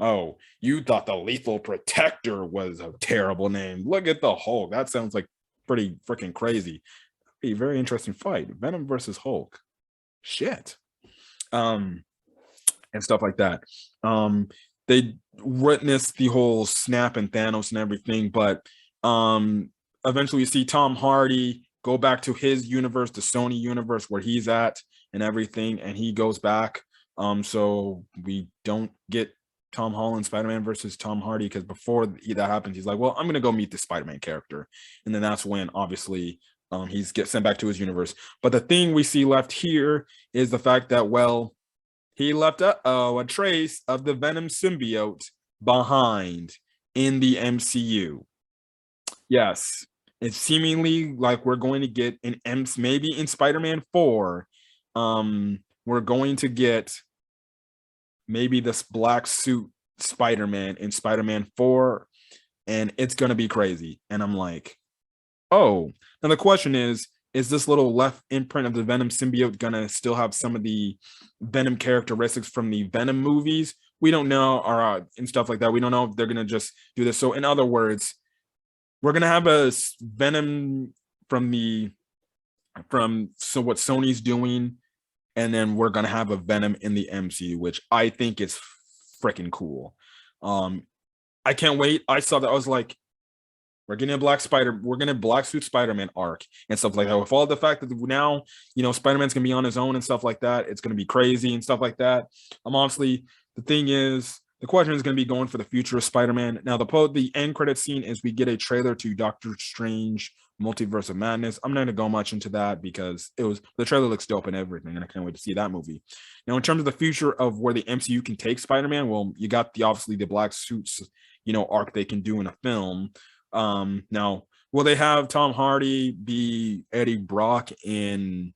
oh, you thought the Lethal Protector was a terrible name. Look at the Hulk. That sounds like pretty freaking crazy. A very interesting fight. Venom versus Hulk. Shit. And stuff like that. They witnessed the whole snap and Thanos and everything, but eventually we see Tom Hardy go back to his universe, the Sony universe where he's at and everything, and he goes back. So we don't get Tom Holland Spider-Man versus Tom Hardy, because before that happens, he's like, well, I'm gonna go meet the Spider-Man character, and then that's when obviously he's gets sent back to his universe. But the thing we see left here is the fact that, well, he left a trace of the Venom symbiote behind in the MCU. Yes, it's seemingly like we're going to get maybe in Spider-Man 4, we're going to get maybe this black suit Spider-Man in Spider-Man 4, and it's going to be crazy. And I'm like, oh, now the question is this little left imprint of the Venom symbiote gonna still have some of the Venom characteristics from the Venom movies? We don't know, or and stuff like that. We don't know if they're gonna just do this. So in other words, we're gonna have a Venom from what Sony's doing, and then we're gonna have a Venom in the MCU, which I think is freaking cool. Um, I can't wait. I saw that. I was like, we're getting a black suit Spider-Man arc and stuff like that. With all the fact that now, Spider-Man's gonna be on his own and stuff like that. It's gonna be crazy and stuff like that. Honestly, the thing is, the question is gonna be going for the future of Spider-Man. Now, the end credit scene is we get a trailer to Doctor Strange Multiverse of Madness. I'm not gonna go much into that because the trailer looks dope and everything, and I can't wait to see that movie. Now, in terms of the future of where the MCU can take Spider-Man, well, you got obviously the black suits, arc they can do in a film. Now, will they have Tom Hardy be Eddie Brock in,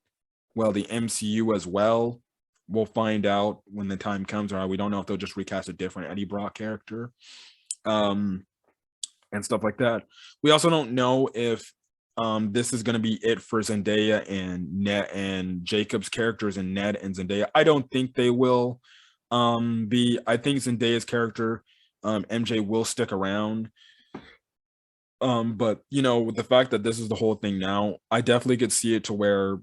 well, the MCU as well? We'll find out when the time comes. Or we don't know if they'll just recast a different Eddie Brock character, and stuff like that. We also don't know if this is going to be it for Zendaya and Ned and Jacob's characters and Ned and Zendaya. I don't think they will be. I think Zendaya's character, MJ, will stick around. But with the fact that this is the whole thing now, I definitely could see it to where,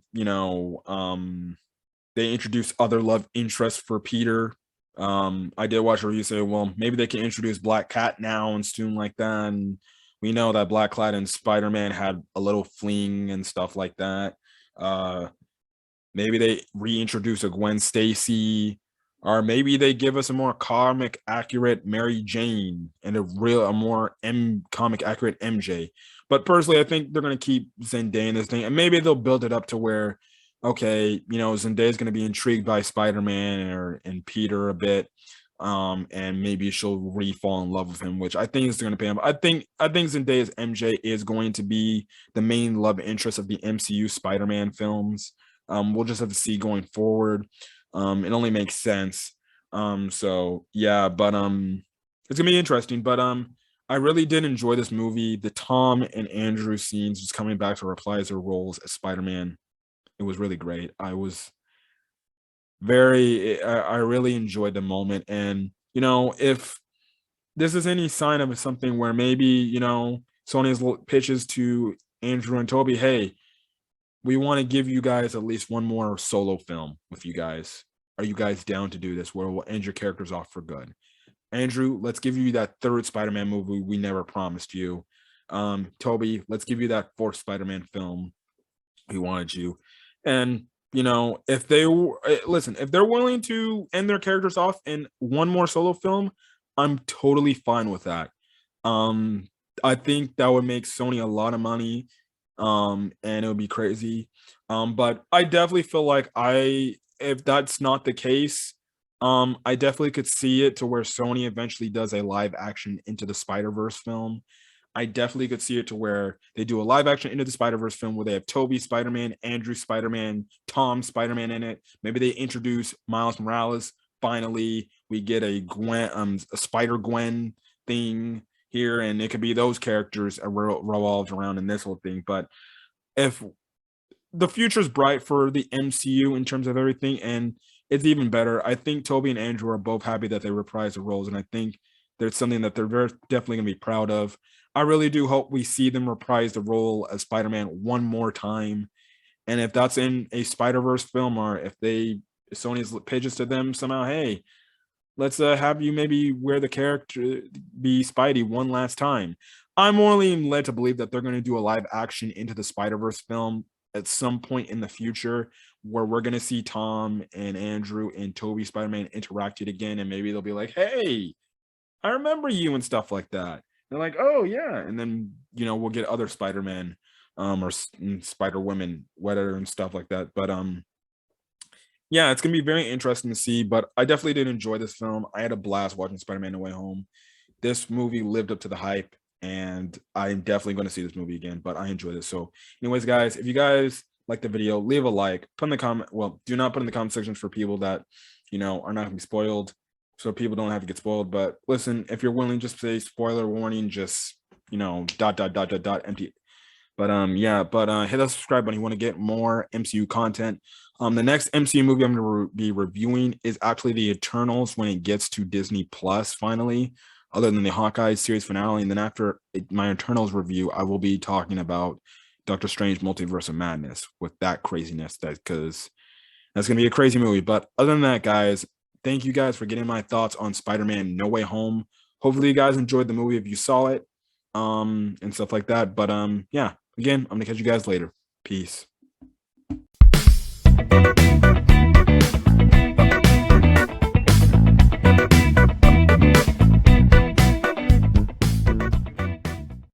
they introduce other love interests for Peter. I did watch a review say, well, maybe they can introduce Black Cat now and soon like that. And we know that Black Cat and Spider-Man had a little fling and stuff like that. Maybe they reintroduce a Gwen Stacy, or maybe they give us a more comic accurate Mary Jane and a more comic accurate MJ. But personally, I think they're gonna keep Zendaya in this thing, and maybe they'll build it up to where, okay, Zendaya's gonna be intrigued by Spider-Man and Peter a bit, and maybe she'll re-fall in love with him, which I think is going to pay him. I think Zendaya's MJ is going to be the main love interest of the MCU Spider-Man films. We'll just have to see going forward. It only makes sense. So yeah, but it's gonna be interesting. But I really did enjoy this movie. The Tom and Andrew scenes, just coming back to reprise their roles as Spider-Man. It was really great. I really enjoyed the moment. And if this is any sign of something where maybe Sony's pitches to Andrew and Toby, hey, we want to give you guys at least one more solo film with you guys. Are you guys down to do this where we'll end your characters off for good? Andrew, let's give you that third Spider-Man movie we never promised you. Toby, let's give you that fourth Spider-Man film we wanted you. And if they listen, if they're willing to end their characters off in one more solo film, I'm totally fine with that. I think that would make Sony a lot of money. And it would be crazy. But I definitely feel like if that's not the case, I definitely could see it to where Sony eventually does a live action Into the Spider-Verse film. I definitely could see it to where they do a live action Into the Spider-Verse film where they have Toby Spider-Man, Andrew Spider-Man, Tom Spider-Man in it. Maybe they introduce Miles Morales. Finally, we get a Spider-Gwen thing here, and it could be those characters revolved around in this whole thing. But if the future is bright for the MCU in terms of everything, and it's even better, I think Toby and Andrew are both happy that they reprise the roles, and I think there's something that they're definitely going to be proud of. I really do hope we see them reprise the role as Spider-Man one more time, and if that's in a Spider-Verse film, or if Sony's pitches to them somehow, hey, let's have you maybe wear the character, be Spidey one last time. I'm more led to believe that they're going to do a live action Into the Spider-Verse film at some point in the future where we're going to see Tom and Andrew and Toby Spider-Man interacted again. And maybe they'll be like, hey, I remember you and stuff like that. They're like, oh, yeah. And then, we'll get other Spider-Man or Spider-Women, whatever, and stuff like that. But yeah, it's gonna be very interesting to see, but I definitely did enjoy this film. I had a blast watching Spider-Man: No Way Home. This movie lived up to the hype, and I'm definitely going to see this movie again. But I enjoyed it. So, anyways, guys, if you guys like the video, leave a like. Put in the comment. Well, do not put in the comment sections for people that are not going to be spoiled, so people don't have to get spoiled. But listen, if you're willing, just say spoiler warning. Just empty. But yeah, hit that subscribe button. You want to get more MCU content. The next MCU movie I'm going to be reviewing is actually the Eternals when it gets to Disney Plus finally, other than the Hawkeye series finale. And then after my Eternals review, I will be talking about Doctor Strange Multiverse of Madness with that craziness, because That's gonna be a crazy movie. But other than that, guys, thank you guys for getting my thoughts on Spider-Man No Way Home. Hopefully you guys enjoyed the movie if you saw it, and stuff like that. But yeah, again, I'm gonna catch you guys later. Peace.